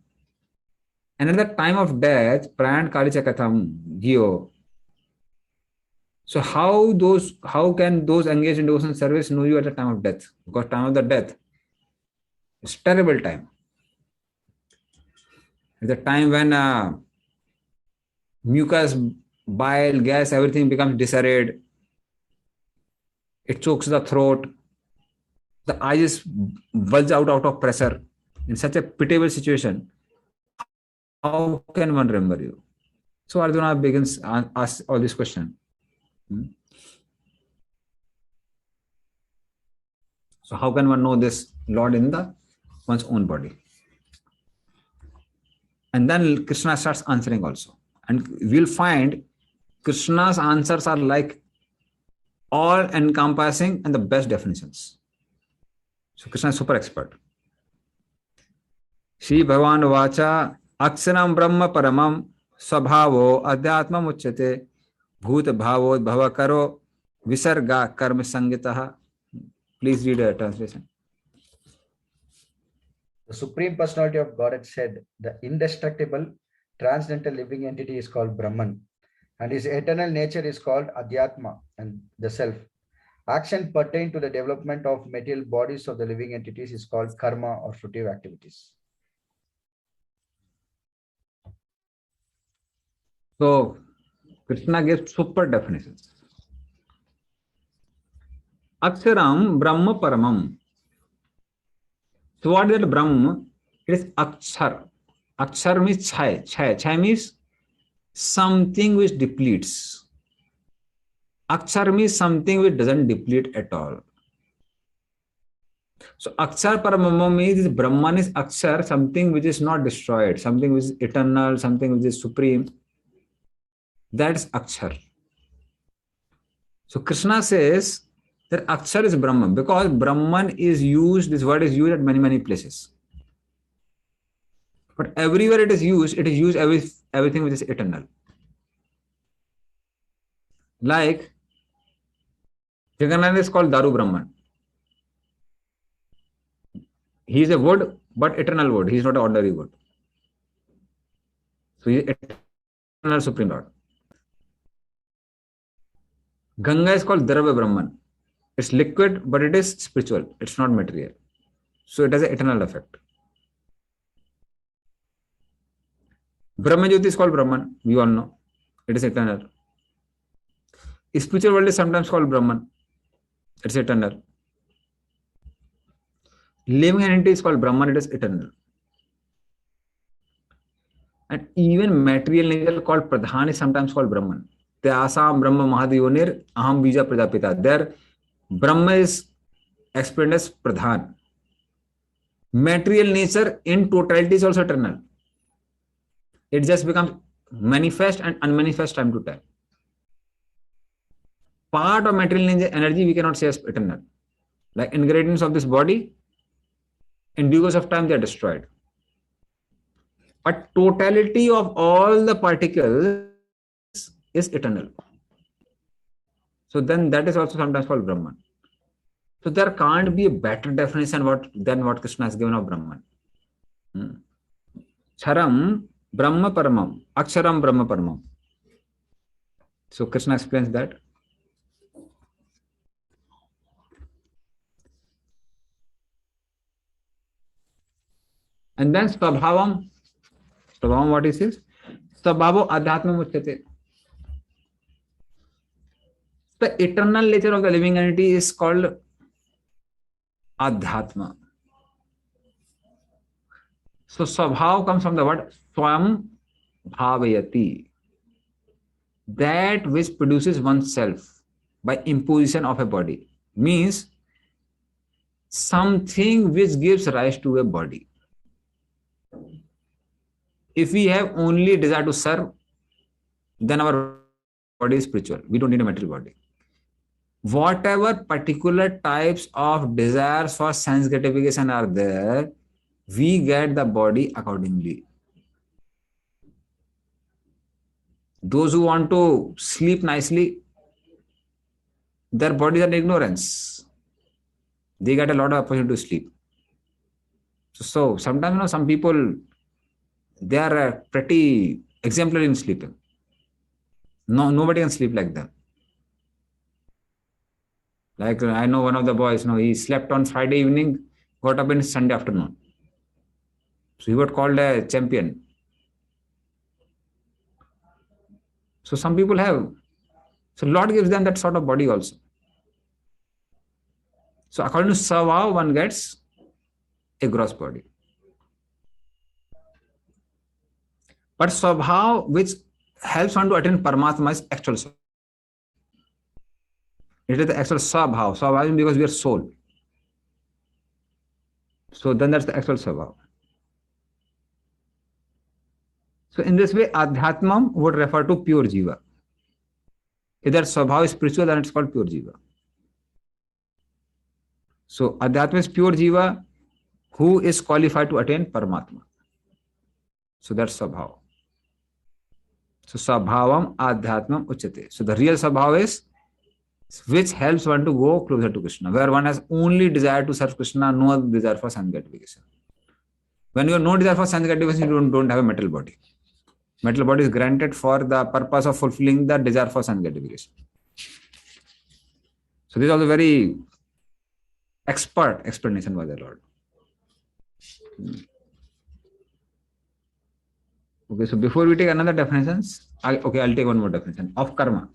And at the time of death, Prayan Kalicha Katham Gyo. So how can those engaged in devotional service know you at the time of death? Because time of the death is terrible time. It's the time when mucus, bile, gas, everything becomes disarrayed. It chokes the throat. The eyes bulge out of pressure. In such a pitiable situation, how can one remember you? So Arjuna begins ask all this question. So how can one know this Lord in one's own body? And then Krishna starts answering also. And we'll find Krishna's answers are like all encompassing and the best definitions. So Krishna is super expert. Shri Bhagavan Vacha Aksaram Brahma Paramam Swabhavo Adhyatmam Uchyate Bhut Bhavo Bhavakaro Visarga Karma Sangitaha. Please read a translation. The Supreme Personality of Godhead said, the indestructible, transcendental living entity is called Brahman, and his eternal nature is called Adhyatma, and the self. Action pertaining to the development of material bodies of the living entities is called karma or fruitive activities. So Krishna gives super definitions. Aksharam Brahma Paramam. So what is that Brahma? It is Akshar. Akshar means Chai. Chai means something which depletes. Akshar means something which doesn't deplete at all. So Akshar Paramam means Brahman is Akshar, something which is not destroyed, something which is eternal, something which is supreme. That's Akshar. So Krishna says that Akshar is Brahman because Brahman is used, this word is used at many places. But everywhere it is used everything which is eternal. Like Jagannath is called Daru Brahman. He is a wood, but eternal wood. He is not an ordinary wood. So he is eternal Supreme Lord. Ganga is called Dravya Brahman. It's liquid, but it is spiritual. It's not material. So it has an eternal effect. Brahma Jyoti is called Brahman. We all know. It is eternal. Spiritual world is sometimes called Brahman. It's eternal. Living entity is called Brahman. It is eternal. And even material nature called Pradhan is sometimes called Brahman. Tyasam Brahma Mahadiyonir Aham Bija Prajapita. There, Brahma is explained as Pradhan. Material nature in totality is also eternal. It just becomes manifest and unmanifest time to time. Part of material energy we cannot say as eternal. like ingredients of this body, in due course of time they are destroyed. But totality of all the particles is eternal. So then that is also sometimes called Brahman. So there can't be a better definition than what Krishna has given of Brahman. Charam Brahma Paramam, Aksharam Brahma Paramam. So Krishna explains that. And then Swabhavam. Swabhavam, what is this? Swabhavo Adhyatma Muchyate. The eternal nature of the living entity is called Adhyatma. So Swabhav comes from the word Swam Bhavayati. That which produces oneself by imposition of a body. Means something which gives rise to a body. If we have only desire to serve, then our body is spiritual. We don't need a material body. Whatever particular types of desires for sense gratification are there, we get the body accordingly. Those who want to sleep nicely, their bodies are in ignorance. They get a lot of opportunity to sleep. So sometimes, some people, they are pretty exemplary in sleeping. Nobody can sleep like them. Like I know one of the boys, he slept on Friday evening, got up in Sunday afternoon. So he was called a champion. So some people have. So Lord gives them that sort of body also. So according to Swabhav, one gets a gross body. But Swabhav, which helps one to attain Paramatma, is actual Swabhav. It is the actual Swabhav. Swabhav is because we are soul. So then that's the actual Swabhav. So in this way, Adhyatmam would refer to pure Jiva. If that Swabhav is spiritual, then it's called pure Jiva. So Adhyatma is pure Jiva who is qualified to attain Paramatma. So that's Swabhav. So Swabhavam Adhyatmam Uchyate. So the real Swabhav is which helps one to go closer to Krishna, where one has only desire to serve Krishna, no desire for sense gratification. When you have no desire for sense gratification, you don't have a material body. Material body is granted for the purpose of fulfilling the desire for sense gratification. So this is also very expert explanation by the Lord. Okay, so before we take another definitions, I'll take one more definition of karma.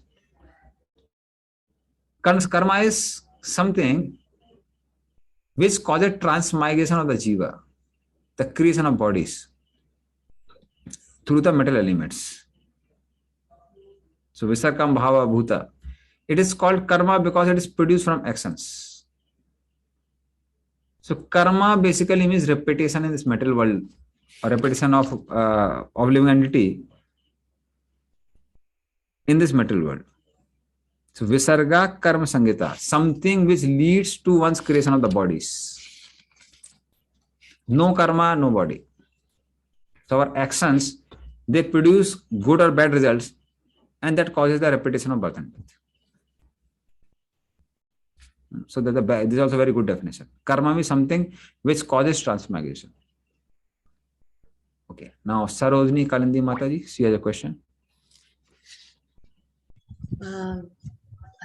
Karma is something which causes transmigration of the jiva, the creation of bodies through the metal elements. So Visarkam Bhava Bhuta. It is called karma because it is produced from actions. So karma basically means repetition in this material world, or repetition of living entity in this material world. So Visarga Karma Sangita, something which leads to one's creation of the bodies. No karma, no body. So our actions, they produce good or bad results, and that causes the repetition of birth and death. So this is also a very good definition. Karma means something which causes transmigration. Okay, now Sarojini Kalindi Mataji, she has a question.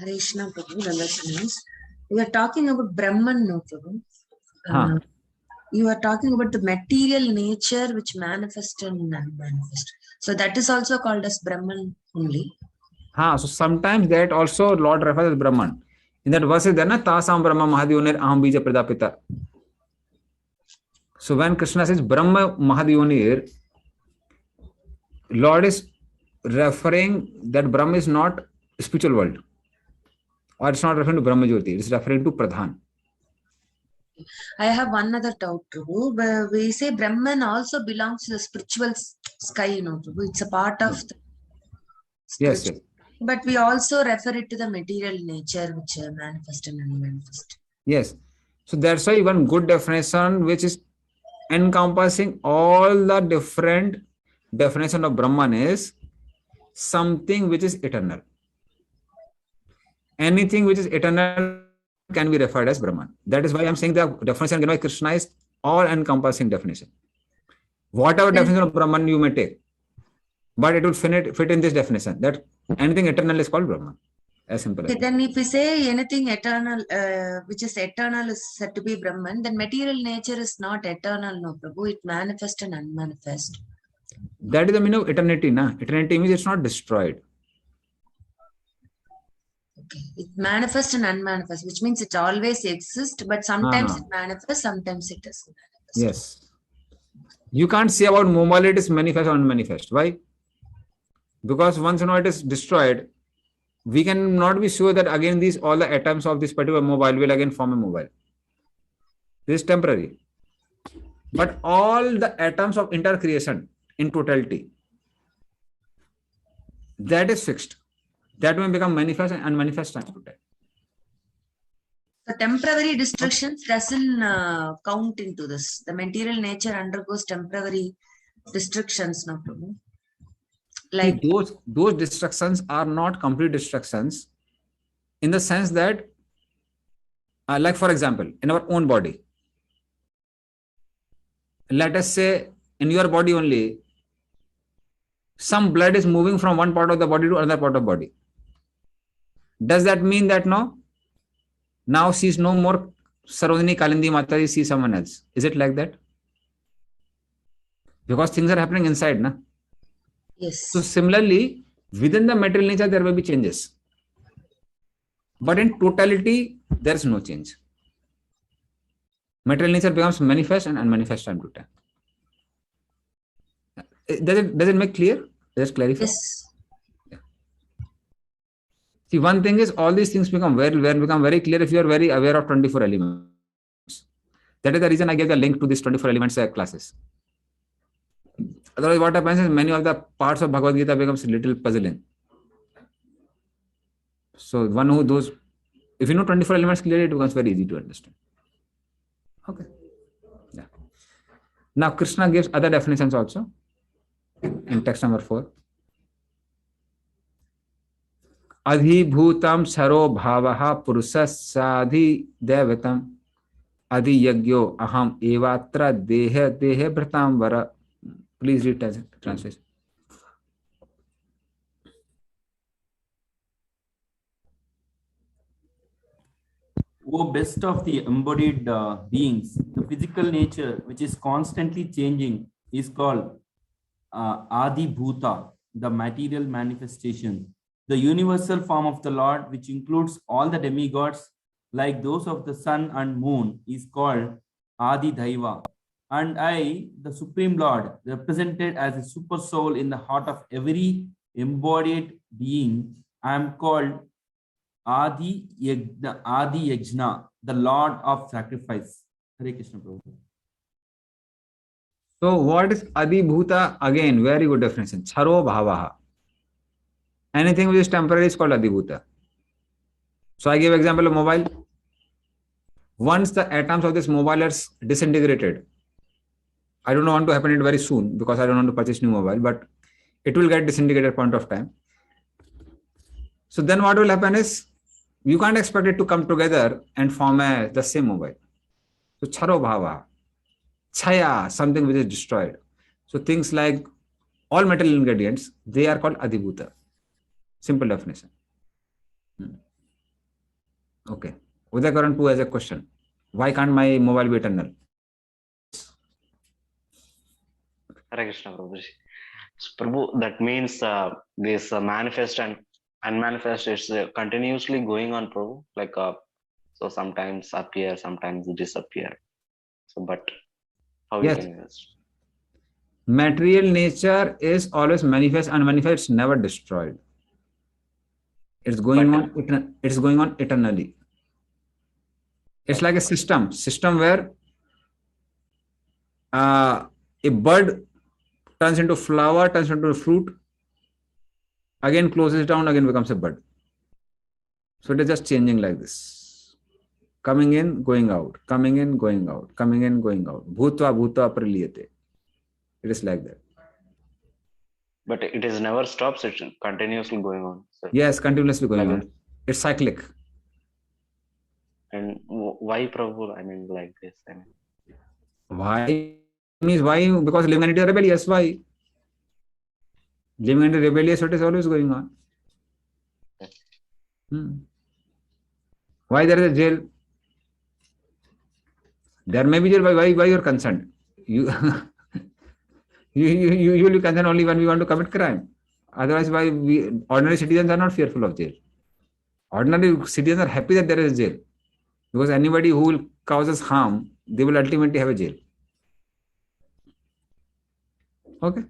Harishna Prabhu, we are talking about Brahman, no Prabhu. You are talking about the material nature which manifests and unmanifest. So that is also called as Brahman only. So sometimes that also Lord refers as Brahman. In that verse is there, na Tasam Brahma Mahadionir Aham Bija Pradapita. So when Krishna says Brahma Mahadionir, Lord is referring that Brahma is not spiritual world. Or it's not referring to Brahma Jyoti, it's referring to Pradhan. I have one other doubt, Prabhu. We say Brahman also belongs to the spiritual sky, Prabhu. It's a part of the Yes. But we also refer it to the material nature which manifest and unmanifest. Yes. So that's why one good definition which is encompassing all the different definition of Brahman is something which is eternal. Anything which is eternal can be referred as Brahman. That is why I'm saying the definition given by Krishna is all encompassing definition. Whatever definition of Brahman you may take, but it will fit in this definition that anything eternal is called Brahman. As simple as Okay, then if we say anything eternal, which is eternal is said to be Brahman, then material nature is not eternal, no Prabhu. It manifest and unmanifest. that is the meaning of eternity. Na? Eternity means it's not destroyed. Okay, it manifest and unmanifest, which means it always exists, but sometimes it manifests, sometimes it doesn't manifest. Yes. You can't say about mobile it is manifest or unmanifest. Why? Because once it is destroyed, we can not be sure that again all the atoms of this particular mobile will again form a mobile. This is temporary. But all the atoms of intercreation in totality, that is fixed. That will become manifest and unmanifest time to time. The temporary destructions doesn't count into this. The material nature undergoes temporary destructions, no Prabhu. Like those destructions are not complete destructions in the sense that, like for example, in our own body, let us say in your body only, some blood is moving from one part of the body to another part of the body. Does that mean that now she is no more Sarojini Kalindi Mataji, she is someone else? Is it like that? Because things are happening inside, na? yes. So similarly, within the material nature, there will be changes. But in totality, there is no change. Material nature becomes manifest and unmanifest time to time. Does it make clear? Does it clarify? Yes. Yeah. See, one thing is all these things become very clear if you are very aware of 24 elements. That is the reason I gave the link to these 24 elements classes. Otherwise, what happens is many of the parts of Bhagavad Gita becomes a little puzzling. So if you know 24 elements clearly, it becomes very easy to understand. Okay. Yeah. Now Krishna gives other definitions also in text number 4. Adibhutam saro bhavaha purusassadhi devatam adi yagyo aham evatra dehe bhratam vara. Please read translation. O best of the embodied beings, the physical nature which is constantly changing is called Adibuta, the material manifestation. The universal form of the Lord, which includes all the demigods, like those of the sun and moon, is called Adi Daiva. And I, the Supreme Lord, represented as a super soul in the heart of every embodied being, I am called Adi Yajna, the Lord of sacrifice. Hare Krishna Prabhu. So what is Adibhuta? Again, very good definition. Charo bhavaha. Anything which is temporary is called Adibhuta. So I give example of mobile. Once the atoms of this mobile are disintegrated, I don't want to happen it very soon because I don't want to purchase new mobile, but it will get disintegrated at point of time. So then what will happen is, you can't expect it to come together and form the same mobile. So charo bhava, chaya, something which is destroyed. So things like all metal ingredients, they are called Adibhuta. Simple definition. Okay. Udayakaran 2 has a question. Why can't my mobile be eternal? Hare Krishna Prabhuji. So, Prabhu, that means this manifest and unmanifest is continuously going on, Prabhu. Like, so sometimes appear, sometimes disappear. So, but how Yes. you can use? Material nature is always manifest, unmanifest, it's never destroyed. It's going on. It's going on eternally. It's like a system where a bird turns into flower, turns into a fruit, again closes down, again becomes a bud. So it is just changing like this coming in, going out, coming in, going out, coming in, going out. Bhutva bhutva praliyate. It is like that. But it is never stops, it's continuously going on. So, Yes, continuously going like on. It's cyclic. and why Prabhu? I mean, like this. I mean, Why? Means why? Because living entity is rebellious. Why? Living entity rebellious, it is always going on. Why there is a jail? There may be jail. Why you are concerned? You you will be concerned only when we want to commit crime. Otherwise, why ordinary citizens are not fearful of jail. Ordinary citizens are happy that there is a jail. Because anybody who will cause us harm, they will ultimately have a jail. Okay?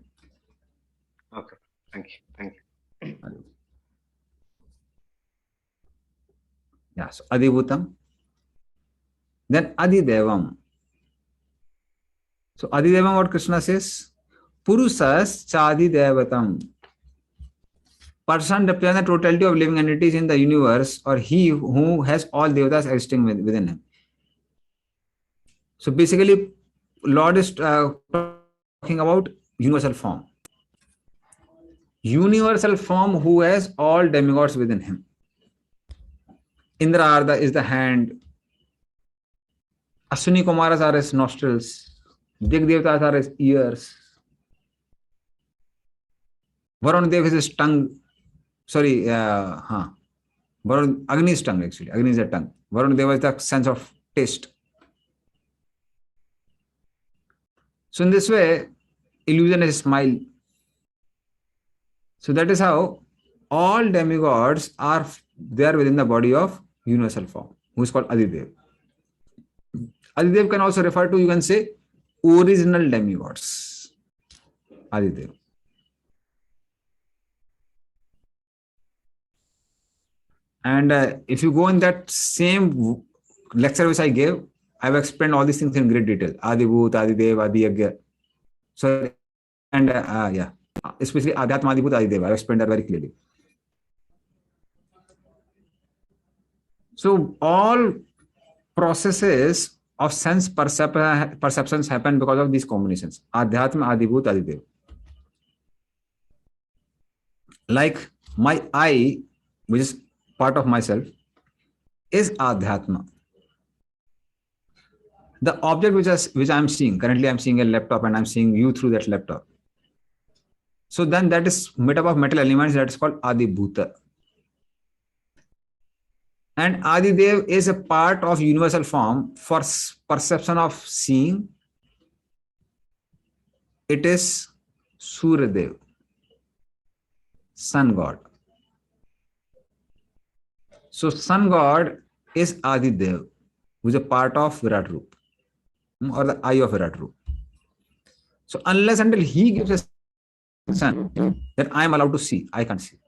okay. Thank you. Thank you. Yeah, so Adibutam. Then Adidevam. So Adidevam, what Krishna says? Purusas Chadidevatam. Person represents the totality of living entities in the universe, or he who has all devatas existing within him. So basically, Lord is talking about universal form. Universal form who has all demigods within him. Indra is the hand. Aswini Kumaras are his nostrils. Dig Devatas are his ears. Varun Dev is his tongue. Sorry, Varun, Agni is tongue actually. Agni is the tongue. Varun Deva is the sense of taste. So in this way, illusion is smile. So that is how all demigods are there within the body of universal form, who is called Adidev. Adidev can also refer to, you can say, original demigods. Adidev. And if you go in that same lecture which I gave, I have explained all these things in great detail. Adibuta, Adidev, Adiyagya. So, and yeah, especially Adhyatma, Adibuta, Adidev. I have explained that very clearly. So all processes of sense perceptions happen because of these combinations. Adhyatma, Adibhut, Adidev. Like my eye, which is part of myself, is Adhyatma. The object which I am seeing, currently I am seeing a laptop and I am seeing you through that laptop. So then that is made up of metal elements, that is called Adibhuta. And Adidev is a part of universal form for perception of seeing. It is Suryadev, sun god. So sun god is Adidev, who is a part of Virat Roop, or the eye of Virat Roop. So unless until he gives a sun, then I am allowed to see. I can't see.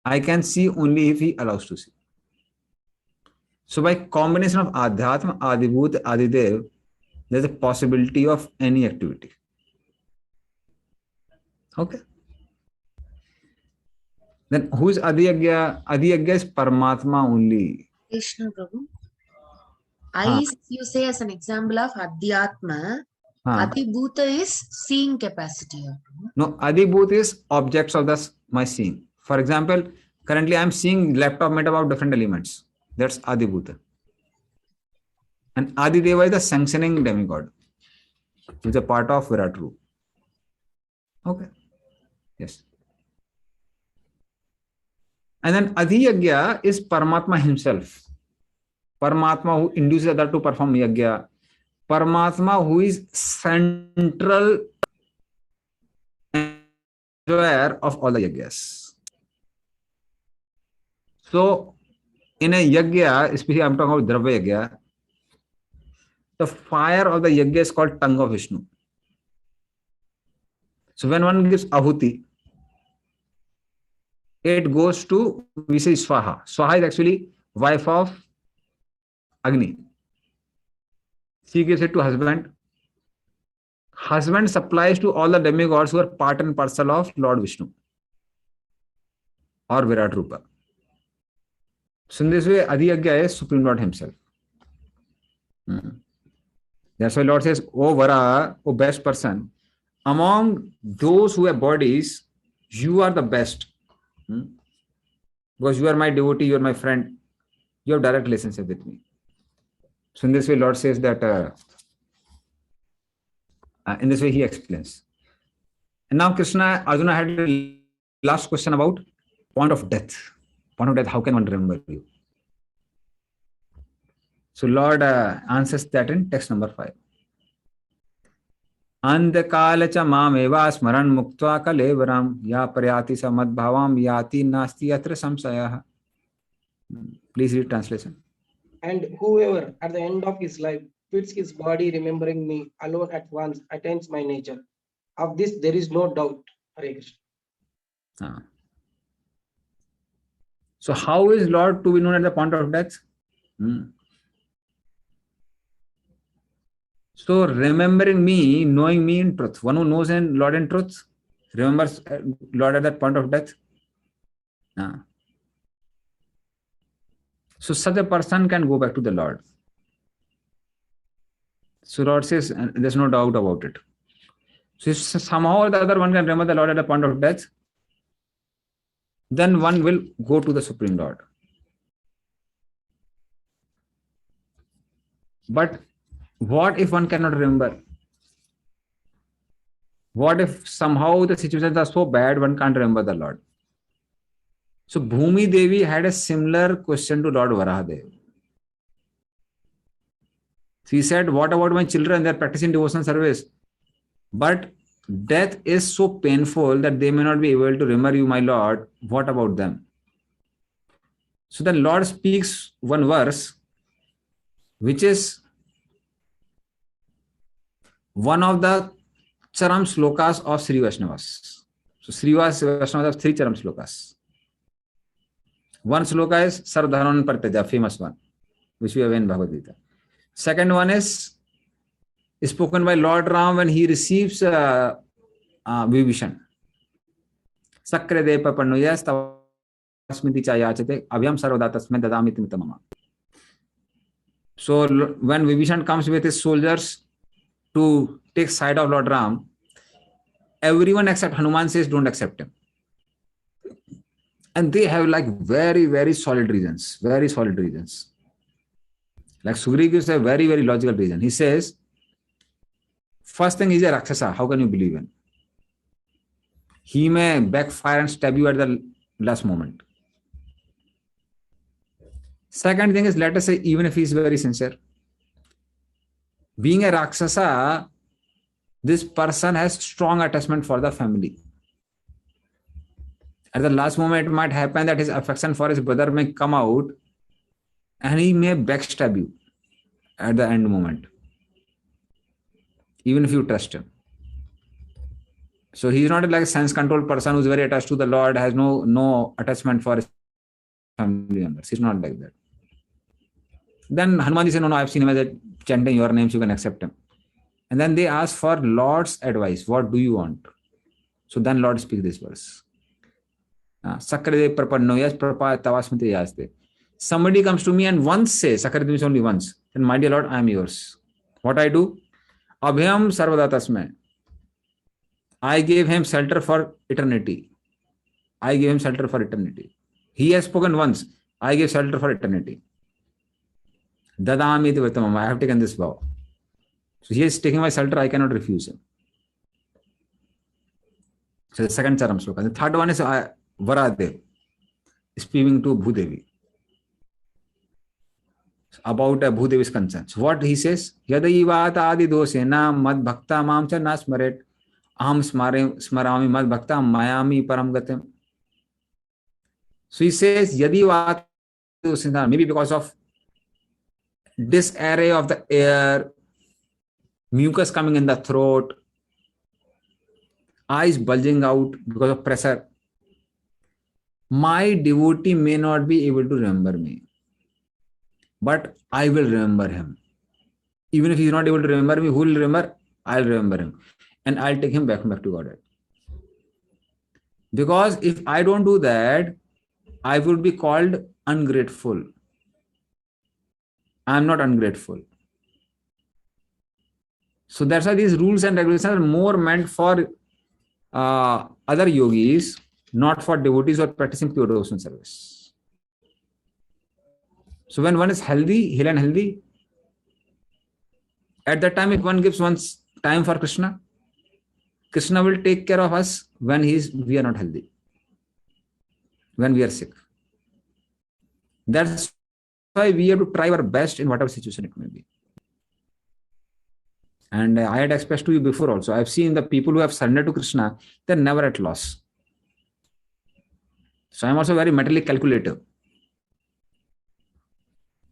I can see only if he allows to see. So by combination of Adhyatma, Adibhut, Adidev, there is a possibility of any activity. Okay. Then who is Adiyagya? Adiyagya is Paramatma only. Krishna Prabhu. You say as an example of Adhyatma. Adibhuta is seeing capacity. No, Adibhut is objects of my seeing. For example, currently I am seeing laptop made up of different elements. That's Adibhuta. And Adideva is the sanctioning demigod, which is a part of Virat Roop. Okay. Yes. And then Adhiyagya is Paramatma himself. Paramatma who induces others to perform yagya. Paramatma who is central enjoyer of all the yagyas. So, in a yagya, especially I am talking about Dravya yagya, the fire of the yagya is called tongue of Vishnu. So when one gives ahuti, it goes to, we say Swaha. Swaha is actually wife of Agni. She gives it to husband. Husband supplies to all the demigods who are part and parcel of Lord Vishnu or Virat Rupa. So in this way, Adi Agya is Supreme Lord himself. That's why Lord says, O Vara, O best person, among those who have bodies, you are the best. Because you are my devotee, you are my friend, you have direct relationship with me. So in this way, Lord says that, in this way he explains. And now Arjuna had a last question about point of death. Point of death, how can one remember you? So Lord answers that in text number 5. Andakala cha mameva smaran muktva kalevaram ya paryati samadbhavam yati nasti atra samsayah. Please read translation. And whoever at the end of his life quits his body remembering me alone at once attains my nature. Of this there is no doubt. Hare Krishna. So how is Lord to be known at the point of death? So remembering me, knowing me in truth. One who knows Lord in truth, remembers Lord at that point of death. So such a person can go back to the Lord. So Lord says, there's no doubt about it. So if somehow or the other one can remember the Lord at the point of death, then one will go to the Supreme Lord. But what if one cannot remember? What if somehow the situations are so bad one can't remember the Lord? So Bhumi Devi had a similar question to Lord Varahadev. She said, what about my children? They are practicing devotional service. But death is so painful that they may not be able to remember you, my Lord. What about them? So then Lord speaks one verse, which is one of the Charam Slokas of Sri Vaishnavas. So Sri Vaishnavas have 3 Charam Slokas. One sloka is Sarvadharan Partaja, famous one, which we have in Bhagavad Gita. Second one is spoken by Lord Ram when he receives Vibhishan. Sakre depa pannuya stavasmiti chayachate abhyam sarvadatasme dadamiti mitamama. So when Vibhishan comes with his soldiers to take side of Lord Ram, everyone except Hanuman says don't accept him. And they have like very, very solid reasons. Very solid reasons. Like Sugri gives a very, very logical reason. He says, first thing, he's a Rakshasa. How can you believe in? He may backfire and stab you at the last moment. Second thing is, let us say, even if he is very sincere, being a Rakshasa, this person has strong attachment for the family. At the last moment, it might happen that his affection for his brother may come out and he may backstab you at the end moment, even if you trust him. So he is not like a sense-controlled person who is very attached to the Lord, has no attachment for his family members. He's not like that. Then Hanumanji said, no, I've seen him as chanting your names, you can accept him. And then they ask for Lord's advice. What do you want? So then Lord speaks this verse. Somebody comes to me and once says, Sakrade means only once, then my dear Lord, I am yours. What I do? Abhyam sarvadatasme. I gave him shelter for eternity. I gave him shelter for eternity. He has spoken once. I gave shelter for eternity. Dadami vitamam. I have taken this vow. So he is taking my shelter. I cannot refuse him. So the second charam sloka. The third one is Varadev, speaking to Bhudevi about Bhudevi's concerns. What he says? Yadaivat adi dosena mad bhakta mam cha nasmaret aham smarami mad bhakta mayami param gatem. So he says, Yadivat dosena, maybe because of disarray of the air, mucus coming in the throat, eyes bulging out because of pressure, my devotee may not be able to remember me, but I will remember him. Even if he is not able to remember me, who will remember? I'll remember him. And I'll take him back to Godhead. Because if I don't do that, I would be called ungrateful. I am not ungrateful. So that's why these rules and regulations are more meant for other yogis, not for devotees or practicing pure devotional service. So when one is healthy, hale and healthy, at that time, if one gives one's time for Krishna, Krishna will take care of us when we are not healthy, when we are sick. That's why we have to try our best in whatever situation it may be. And I had expressed to you before also, I've seen the people who have surrendered to Krishna, they're never at loss. So I'm also very mentally calculative.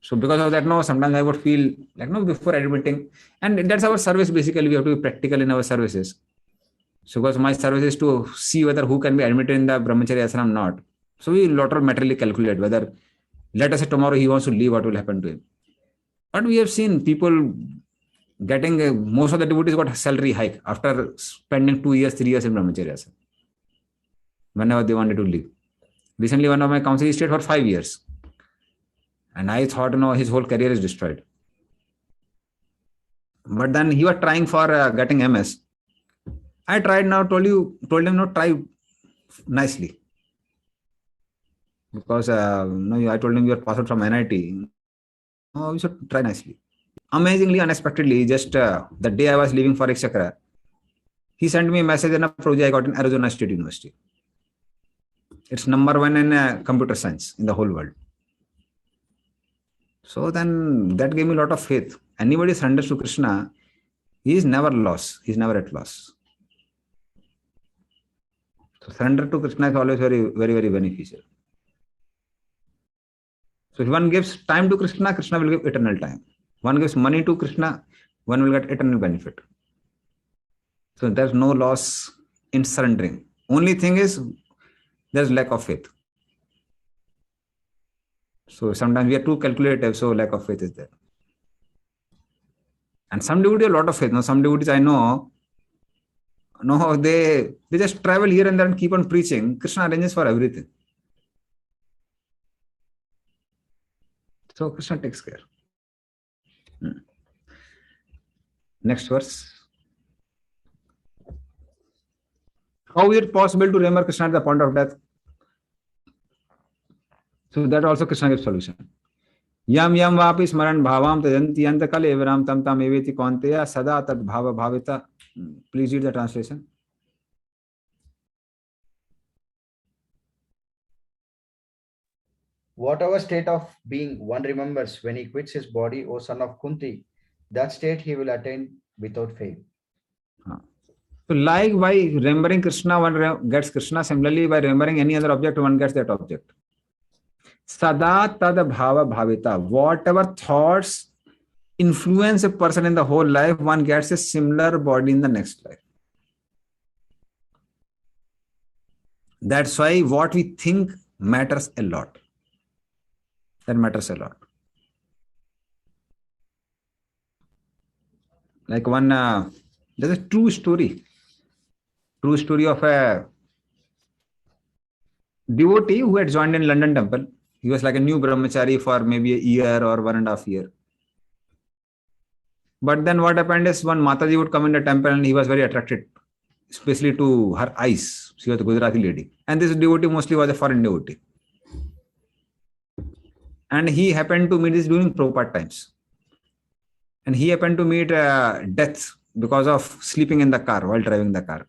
So because of that, no, sometimes I would feel like, no, before admitting, and that's our service basically, we have to be practical in our services. So because my service is to see whether who can be admitted in the brahmacharya ashram or not. So we lot of mentally calculate whether, let us say tomorrow he wants to leave, what will happen to him. But we have seen people getting, most of the devotees got a salary hike after spending 2 years, 3 years in brahmacharya ashram, whenever they wanted to leave. Recently, one of my counsel stayed for 5 years. And I thought, no, his whole career is destroyed. But then he was trying for getting MS. I tried now, told him, no, try nicely. Because no, I told him you are passed out from NIT. No, you should try nicely. Amazingly, unexpectedly, just the day I was leaving for Ekshakra, he sent me a message in a project I got in Arizona State University. It's number 1 in computer science in the whole world. So then that gave me a lot of faith. Anybody surrenders to Krishna, he is never lost. He is never at loss. So surrender to Krishna is always very, very, very beneficial. So if one gives time to Krishna, Krishna will give eternal time. One gives money to Krishna, one will get eternal benefit. So there's no loss in surrendering. Only thing is, there's lack of faith. So sometimes we are too calculative, so lack of faith is there. And some devotees have a lot of faith. Now, some devotees I know, no, they just travel here and there and keep on preaching. Krishna arranges for everything. So Krishna takes care. Next verse. How is it possible to remember Krishna at the point of death? So that also Krishna gives solution. Yam yam vapi smaran bhavam tajanti antakale evaram tam tam eveti konteya sada tad bhava bhavita. Please read the translation. Whatever state of being one remembers when he quits his body, O son of Kunti, that state he will attain without fail. So like by remembering Krishna, one gets Krishna. Similarly, by remembering any other object, one gets that object. Sada tad bhava bhavita. Whatever thoughts influence a person in the whole life, one gets a similar body in the next life. That's why what we think matters a lot. That matters a lot. Like one, there's a true story of a devotee who had joined in London temple. He was like a new brahmachari for maybe a year or 1.5 years. But then what happened is one Mataji would come in the temple and he was very attracted, especially to her eyes. She was a Gujarati lady. And this devotee mostly was a foreign devotee. And he happened to meet this during Prabhupada times. And he happened to meet death because of sleeping in the car while driving the car.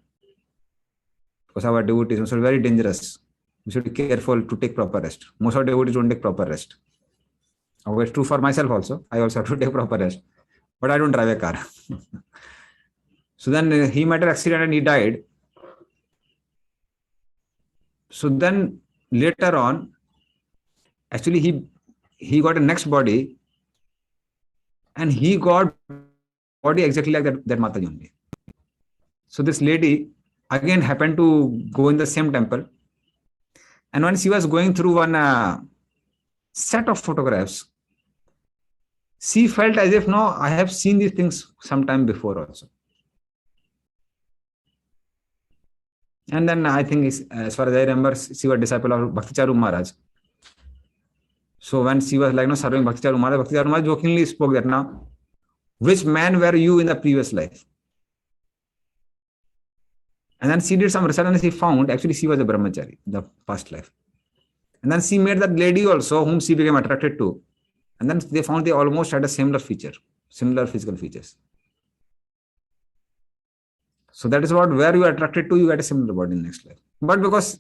Because our devotees are very dangerous. We should be careful to take proper rest. Most of the devotees don't take proper rest. It's true for myself also. I also have to take proper rest. But I don't drive a car. So then he met an accident and he died. So then later on, actually he got a next body and he got body exactly like that Mataji only. So this lady again happened to go in the same temple. And when she was going through one set of photographs, she felt as if, no, I have seen these things sometime before also. And then I think, as far as I remember, she was a disciple of Bhakti Charu Maharaj. So when she was like, no, serving Bhakti Maharaj jokingly spoke that now, which man were you in the previous life? And then she did some research and she found actually she was a brahmachari in the past life. And then she met that lady also whom she became attracted to. And then they found they almost had a similar physical features. So that is what, where you are attracted to, you get a similar body in next life. But because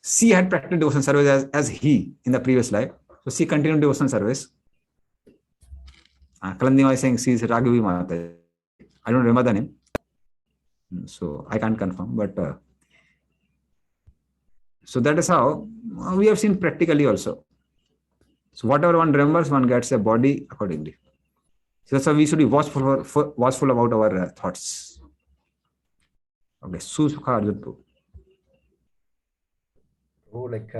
she had practiced devotional service as he in the previous life, so she continued devotional service. Kalandima is saying she is Raghavi Mata. I don't remember the name, so I can't confirm. But so that is how we have seen practically also. So whatever one remembers, one gets a body accordingly. So that's why we should be watchful about our thoughts. Okay, Susukha Arjun. Oh, like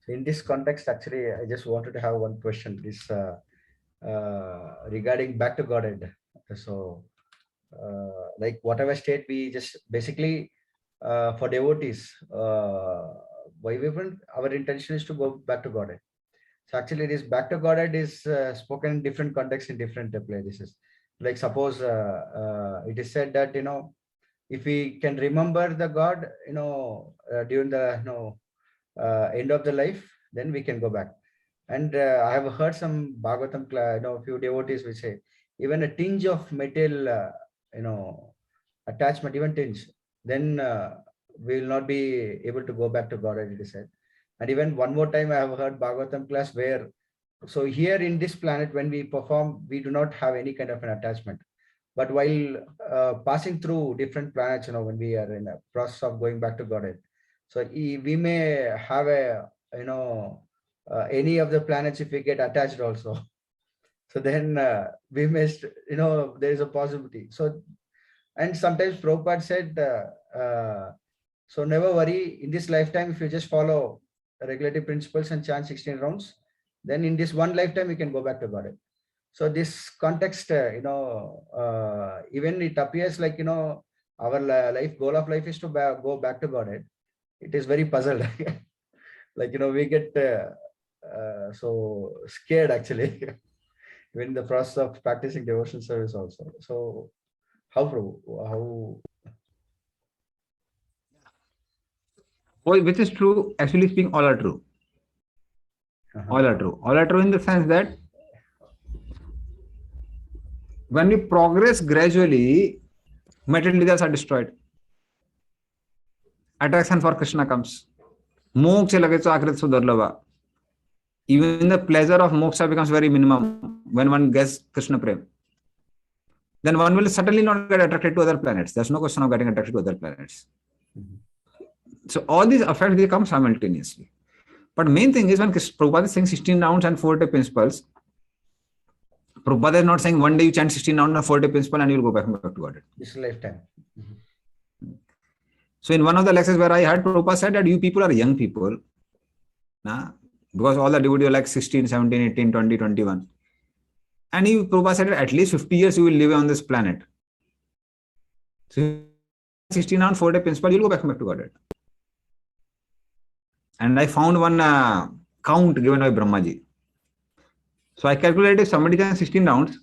in this context, actually, I just wanted to have one question. This regarding back to Godhead. So, like whatever state we just basically for devotees, why we want, our intention is to go back to Godhead. So actually, this back to Godhead is spoken in different contexts in different places. Like suppose it is said that if we can remember the God, during the end of the life, then we can go back. And I have heard some Bhagavatam, few devotees will say even a tinge of material, attachment, even tinge, then we will not be able to go back to God, as it is said. And even one more time, I have heard Bhagavatam class where, so here in this planet, when we perform, we do not have any kind of an attachment. But while passing through different planets, when we are in a process of going back to Godhead, so we may have any of the planets if we get attached also. So then we may, there is a possibility. So, and sometimes Prabhupada said, so never worry, in this lifetime, if you just follow regulative principles and chant 16 rounds, then in this one lifetime, you can go back to Godhead. So this context, even it appears like, our life, goal of life is to go back to Godhead. It is very puzzled. Like, we get so scared actually when in the process of practicing devotion service also. So how? Which is true, actually speaking, all are true. All are true. All are true in the sense that when we progress gradually, material desires are destroyed. Attraction for Krishna comes. Moksha lage to akrit sudharlava. Even the pleasure of moksha becomes very minimum when one gets Krishna prem. Then one will certainly not get attracted to other planets. There's no question of getting attracted to other planets. So all these effects, they come simultaneously. But main thing is when Prabhupada is saying 16 rounds and 4-day principles, Prabhupada is not saying one day you chant 16 rounds and 4-day principle and you will go back to Godhead. This lifetime. So in one of the lectures where I heard Prabhupada said that you people are young people, because all the devotees are like 16, 17, 18, 20, 21. And Prabhupada said that at least 50 years you will live on this planet. So 16 rounds, 4-day principle, you will go back to Godhead. And I found one count given by Brahmaji. So I calculated if somebody can 16 rounds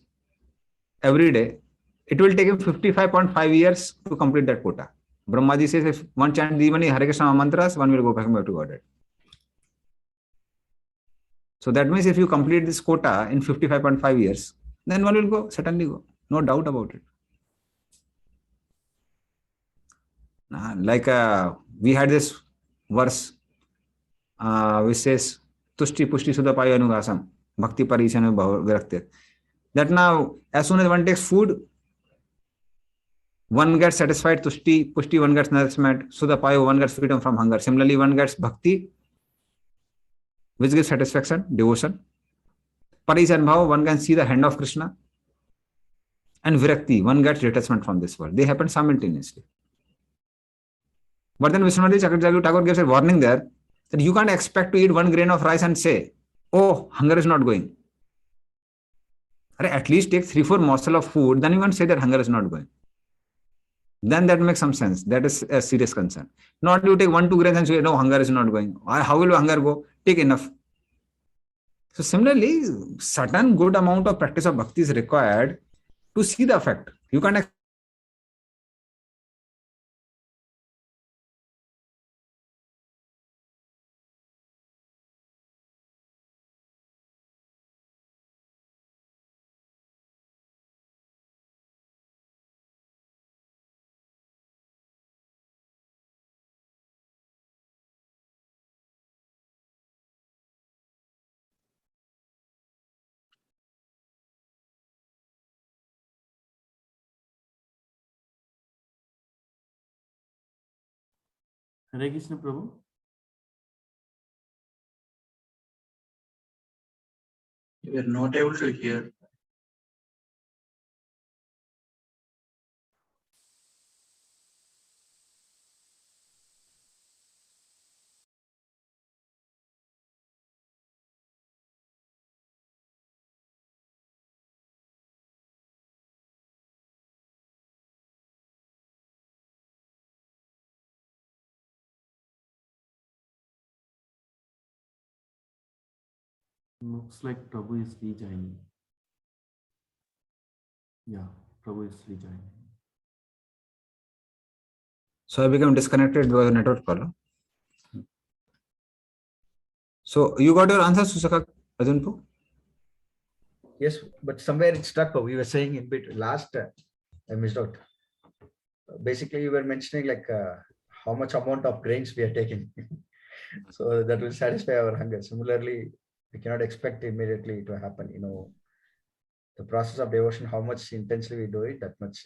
every day, it will take him 55.5 years to complete that quota. Brahmaji says if one chants these many Hare Krishna mantras, one will go back to Godhead. So that means if you complete this quota in 55.5 years, then one will go, certainly go. No doubt about it. Like we had this verse which says, Tushti Pushti Sudha Payo Anugasam, Bhakti Parishana Viraktir. That now, as soon as one takes food, one gets satisfied, Tushti, Pushti, one gets nourishment, Sudha Payo, one gets freedom from hunger. Similarly, one gets Bhakti, which gives satisfaction, devotion. Parishan Bhava, one can see the hand of Krishna. And Virakti, one gets detachment from this world. They happen simultaneously. But then Vishwanath Chakravarti Thakur gives a warning there that you can't expect to eat 1 grain of rice and say, oh, hunger is not going. At least take 3-4 morsels of food, then you can say that hunger is not going. Then that makes some sense. That is a serious concern. Not you take 1-2 grains and say, no, hunger is not going. How will hunger go? Take enough. So similarly, certain good amount of practice of bhakti is required to see the effect. You can't Hare Krishna, Prabhu. We are not able to hear. Looks like Prabhu is rejoining. Yeah, Prabhu is rejoining. So I became disconnected because of network problem. So you got your answer, Susaka Ajunpu? Yes, but somewhere it struck. We were saying in bit last, I missed out. Basically, you were mentioning like how much amount of grains we are taking. So that will satisfy our hunger. Similarly, we cannot expect immediately to happen. The process of devotion, how much intensely we do it, that much.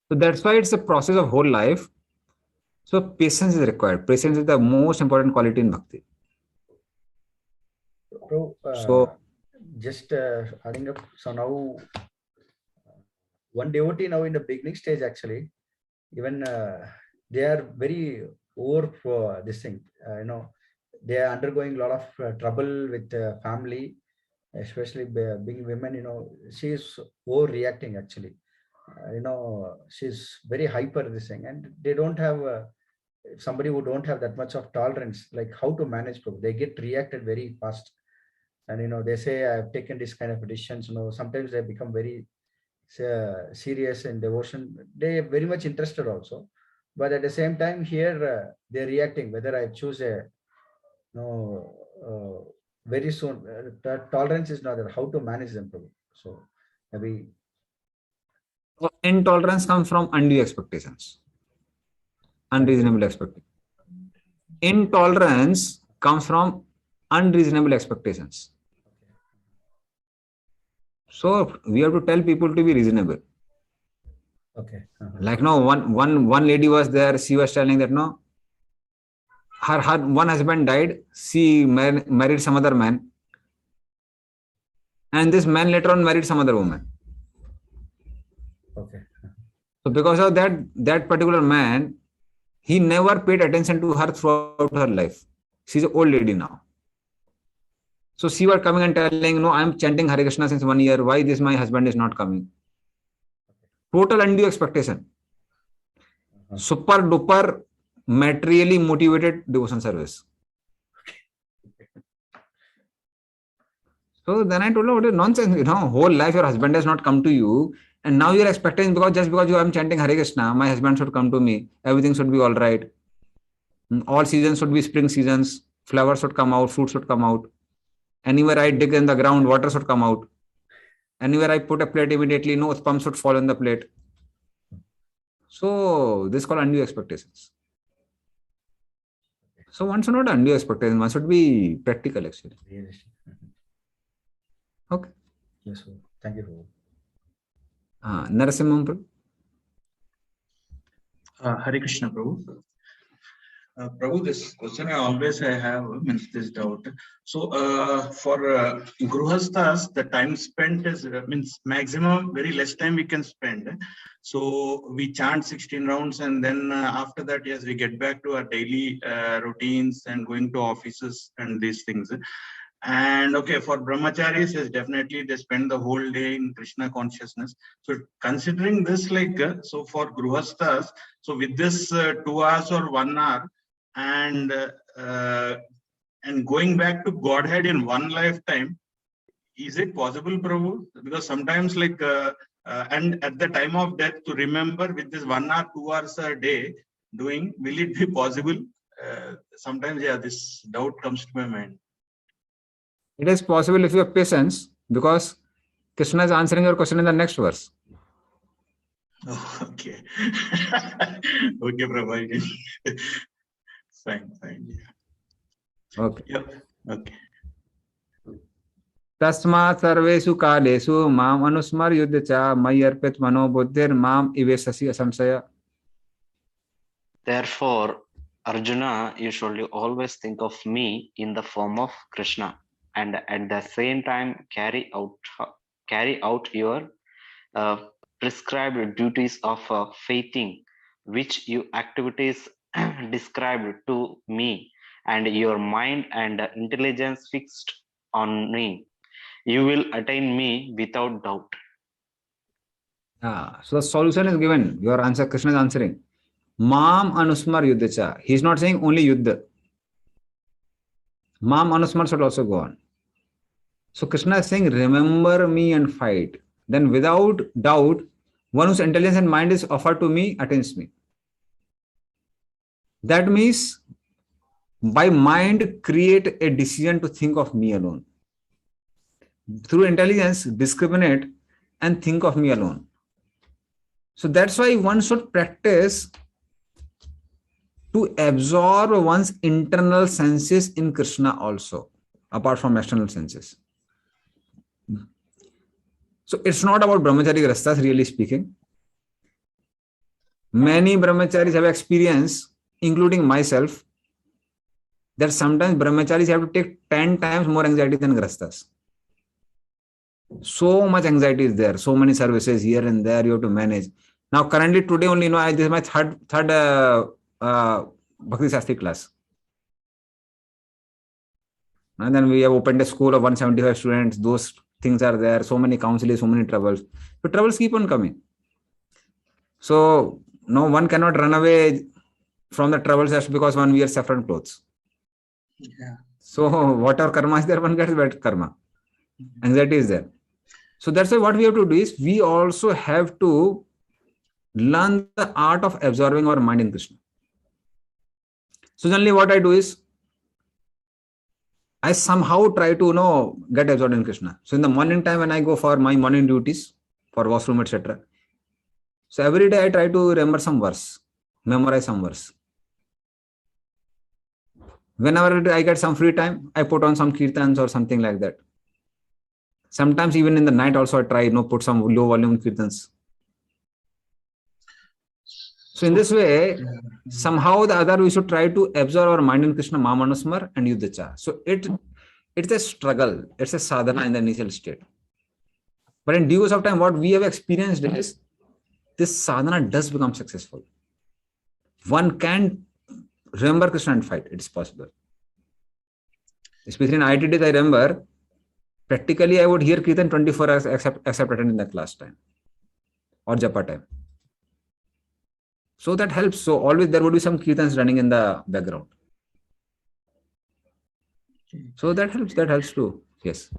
So that's why it's a process of whole life. So patience is required. Patience is the most important quality in bhakti. So, So just adding up. So now, one devotee now in the beginning stage, actually, even they are very over for this thing. They are undergoing a lot of trouble with family, especially being women. She is overreacting actually. She's very hyper this thing, and they don't have somebody who don't have that much of tolerance, like how to manage people. They get reacted very fast, and they say I've taken this kind of decisions. Sometimes they become very serious in devotion. They are very much interested also, but at the same time here they're reacting whether I choose a no very soon. Tolerance is not there. How to manage them, probably. So maybe intolerance comes from undue expectations, unreasonable expectations. Intolerance comes from unreasonable expectations. So we have to tell people to be reasonable. okay. Like no, one lady was there. She was telling that no, her one husband died. She married some other man, and this man later on married some other woman. Okay. So because of that particular man, he never paid attention to her throughout her life. She's an old lady now. So she was coming and telling, no, I'm chanting Hare Krishna since 1 year. Why this my husband is not coming? Total undue expectation. Super duper materially motivated devotion service. So then I told her, what is nonsense? Whole life your husband has not come to you, and now you're expecting just because you are chanting Hare Krishna, my husband should come to me. Everything should be all right. All seasons should be spring seasons. Flowers should come out, fruits should come out. Anywhere I dig in the ground, water should come out. Anywhere I put a plate, immediately no sperm should fall on the plate. So this is called undue expectations. So one should not undue expectations. One should be practical actually. Okay. Yes, sir. Thank you. Narasimham Prabhu. Hare Krishna, Prabhu. Prabhu, this question I have means this doubt. So for Gruhasthas, the time spent is means maximum very less time we can spend. So we chant 16 rounds and then after that, yes, we get back to our daily routines and going to offices and these things. And okay, for brahmacharis, yes, definitely they spend the whole day in Krishna consciousness. So considering this, like, so for Gruhasthas, so with this 2 hours or 1 hour, and and going back to Godhead in one lifetime, is it possible, Prabhu? Because sometimes and at the time of death to remember with this 1 or 2 hours a day doing, will it be possible? Sometimes, this doubt comes to my mind. It is possible if you have patience, because Krishna is answering your question in the next verse. Oh, okay. Okay, Prabhu. Fine. Yeah. Okay. Yep. Okay. Tasma sarvesu kalesu mam anusmar yudhya may arpit mano buddhir mam ivesasi asamsaya. Therefore, Arjuna, you should always think of me in the form of Krishna, and at the same time carry out your prescribed duties of faithing, which you activities described to me, and your mind and intelligence fixed on me. You will attain me without doubt. So the solution is given. Your answer, Krishna is answering. Mam anusmar yudhya. He is not saying only yuddha. Mam anusmar should also go on. So Krishna is saying, remember me and fight. Then without doubt, one whose intelligence and mind is offered to me attains me. That means by mind create a decision to think of me alone. Through intelligence, discriminate and think of me alone. So that's why one should practice to absorb one's internal senses in Krishna also, apart from external senses. So it's not about brahmachari grasthas, really speaking. Many brahmacharis have experience, including myself, that sometimes brahmacharis have to take 10 times more anxiety than grasthas. So much anxiety is there, so many services here and there you have to manage. Now, currently, today only, this is my third Bhakti Shastri class. And then we have opened a school of 175 students. Those things are there. So many counselors, so many troubles. But troubles keep on coming. So, no one cannot run away from the troubles just because one wears saffron clothes. Yeah. So, whatever karma is there, one gets bad karma. Anxiety is there. So, that's why what we have to do is, we also have to learn the art of absorbing our mind in Krishna. So generally what I do is, I somehow try to get absorbed in Krishna. So in the morning time when I go for my morning duties, for washroom, etc. So every day I try to remember some verse, memorize some verse. Whenever I get some free time, I put on some kirtans or something like that. Sometimes even in the night also I try, put some low volume kirtans. So in this way, somehow the other we should try to absorb our mind in Krishna, Mamanusmar and Yudhacha. So it's a struggle, it's a sadhana in the initial state. But in due course of time, what we have experienced is, this sadhana does become successful. One can remember Krishna and fight, it is possible. Especially in IIT days, I remember, practically I would hear Kirtan 24 hours except attending the class time or Japa time. So that helps. So always there would be some kirtans running in the background. So that helps too. Yes.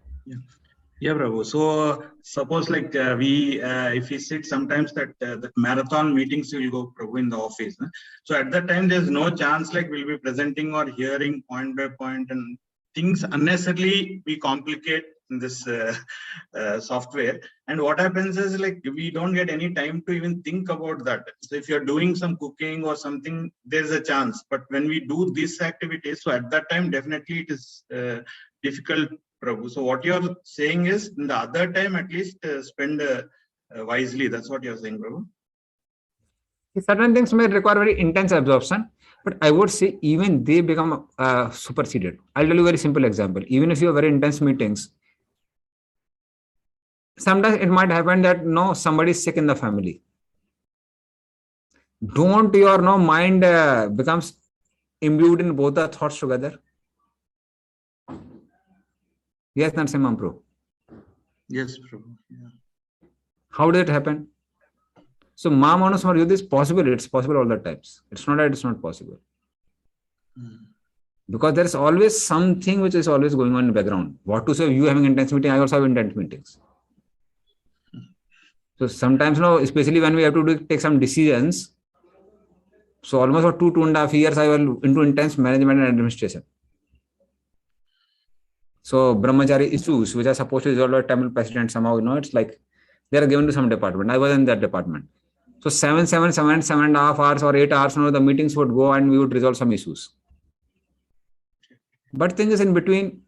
Yeah, Prabhu. So suppose if we sit sometimes that marathon meetings will go, Prabhu, in the office. So at that time, there's no chance we'll be presenting or hearing point by point, and things unnecessarily we complicate in this software. And what happens is we don't get any time to even think about that. So if you're doing some cooking or something, there's a chance. But when we do these activities, so at that time, definitely it is difficult, Prabhu. So what you're saying is, in the other time, at least spend wisely. That's what you're saying, Prabhu. Certain things may require very intense absorption, but I would say even they become superseded. I'll tell you a very simple example. Even if you have very intense meetings, sometimes it might happen that somebody is sick in the family. Don't your mind becomes imbued in both the thoughts together? Yes, Narsimha Prabhu. Yes, Prabhu. Yeah. How did it happen? So Mamanusmar Yudh is possible. It's possible all the times. It's not that it's not possible. Because there is always something which is always going on in the background. What to say, you having intense meeting, I also have intense meetings. So sometimes, especially when we have to take some decisions. So almost for 2.5 years, I was into intense management and administration. So brahmachari issues, which are supposed to resolve by Tamil president, somehow, it's like they are given to some department. I was in that department. So 7.5 hours or 8 hours, the meetings would go and we would resolve some issues. But thing is, in between,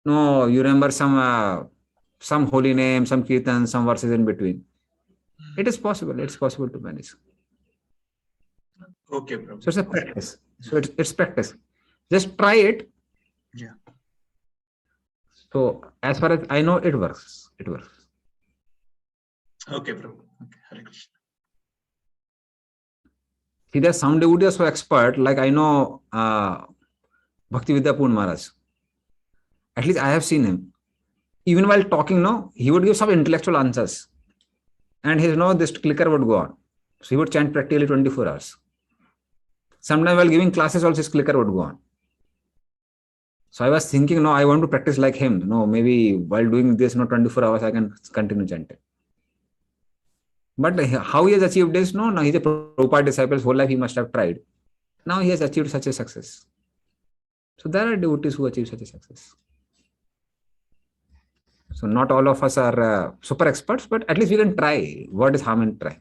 you remember some holy name, some kirtan, some verses in between. It is possible. It's possible to manage. Okay, Prabhu. So it's a practice. So it's practice. Just try it. Yeah. So as far as I know, it works. It works. Okay, Prabhu. Okay, Hare Krishna. See, there are some devotees who are expert, like I know Bhakti Vidyapur Maharaj. At least I have seen him. Even while talking, he would give some intellectual answers. And this clicker would go on. So he would chant practically 24 hours. Sometimes while giving classes also, his clicker would go on. So I was thinking, I want to practice like him. Maybe while doing this, 24 hours, I can continue chanting. But how he has achieved this? No, he's a Prabhupada disciple. His whole life he must have tried. Now he has achieved such a success. So there are devotees who achieve such a success. So not all of us are super experts, but at least we can try. What is harm in try?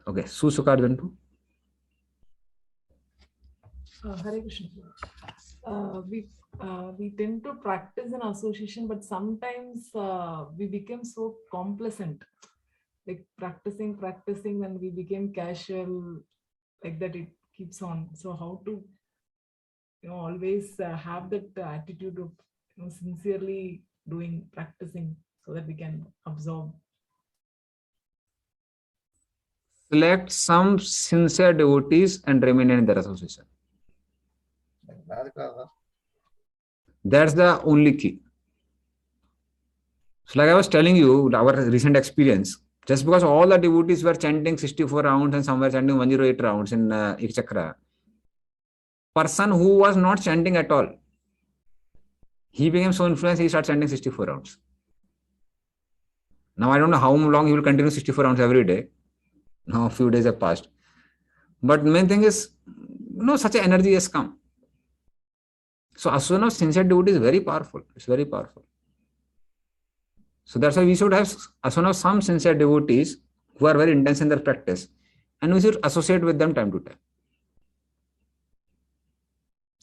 Okay, Susukardantu. Hare Krishna. We tend to practice in association, but sometimes we become so complacent, like practicing, and we became casual, like that. It keeps on. So how to, always have that attitude of sincerely practicing, so that we can absorb. Select some sincere devotees and remain in their association. That's the only key. So like I was telling you, our recent experience, just because all the devotees were chanting 64 rounds and some were chanting 108 rounds in Ek Chakra, person who was not chanting at all, he became so influenced, he started chanting 64 rounds. Now I don't know how long he will continue 64 rounds every day. Now a few days have passed. But the main thing is, such an energy has come. So asana of sincere devotee is very powerful. It's very powerful. So that's why we should have asana of some sincere devotees who are very intense in their practice, and we should associate with them time to time.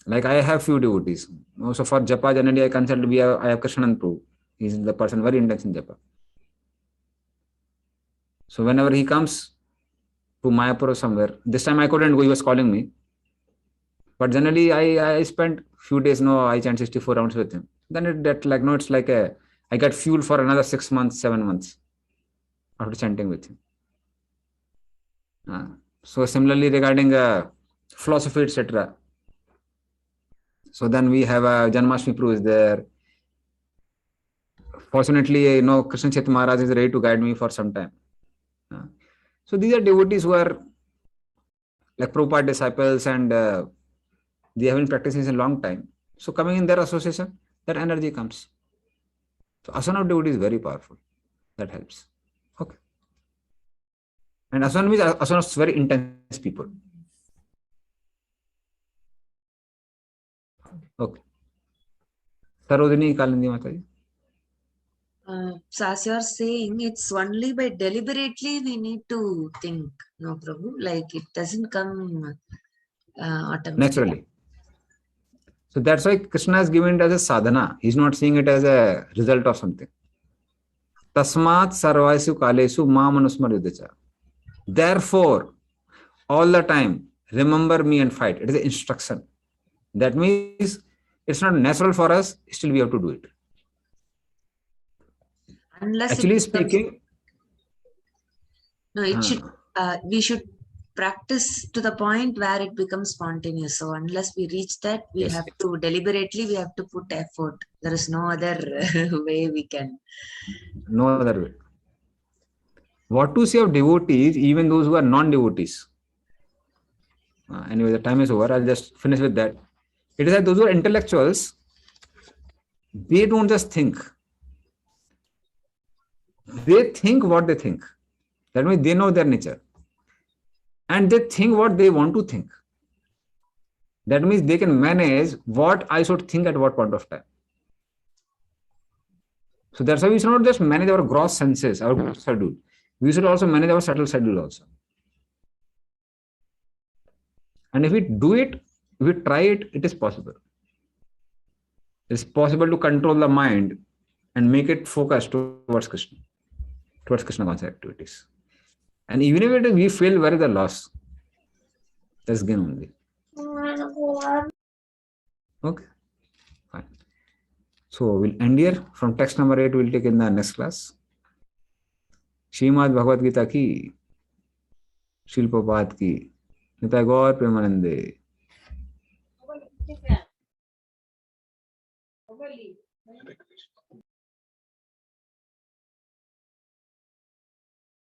Like I have few devotees. Also for Japa, generally I consult, I have Krishnanand Prabhu. He's the person very intense in Japa. So whenever he comes to Mayapur or somewhere, this time I couldn't go, he was calling me. But generally I spent few days, I chant 64 rounds with him. Then it's like I get fuel for another 6 months, 7 months after chanting with him. So similarly regarding philosophy, etc. So then we have Janmashtami Prabhu is there. Fortunately, Krishna Chaitanya Maharaj is ready to guide me for some time. So these are devotees who are like Prabhupada disciples, and they have been practicing a long time. So coming in their association, that energy comes. So asana of devotee is very powerful. That helps. Okay. And asana means asana of very intense people. Okay. Sarojini Kalindi Mataji. So as you are saying, it's only by deliberately we need to think, no Prabhu, like it doesn't come automatically. Naturally. So that's why Krishna has given it as a sadhana. He's not seeing it as a result of something. Tasmat sarvaisu kalesu ma manusmar yudacha. Therefore, all the time, remember me and fight. It is an instruction. That means it's not natural for us, still we have to do it. Unless Actually speaking, no, it should. We should practice to the point where it becomes spontaneous. So unless we reach that, we have to deliberately. We have to put effort. There is no other way we can. No other way. What to say of devotees, even those who are non-devotees? Anyway, the time is over. I'll just finish with that. It is that those who are intellectuals, they don't just think. They think what they think. That means they know their nature. And they think what they want to think. That means they can manage what I should think at what point of time. So that's why we should not just manage our gross senses, our gross schedule. We should also manage our subtle schedule also. And if we do it, if we try it, it is possible. It's possible to control the mind and make it focus towards Krishna conscious activities. And even if we feel where is the loss, that's gain only. Okay, fine. So we'll end here. From text number 8, we'll take in the next class. Srimad Bhagavad Gita ki, Srila Prabhupada ki, Nitai Gaur Premanande.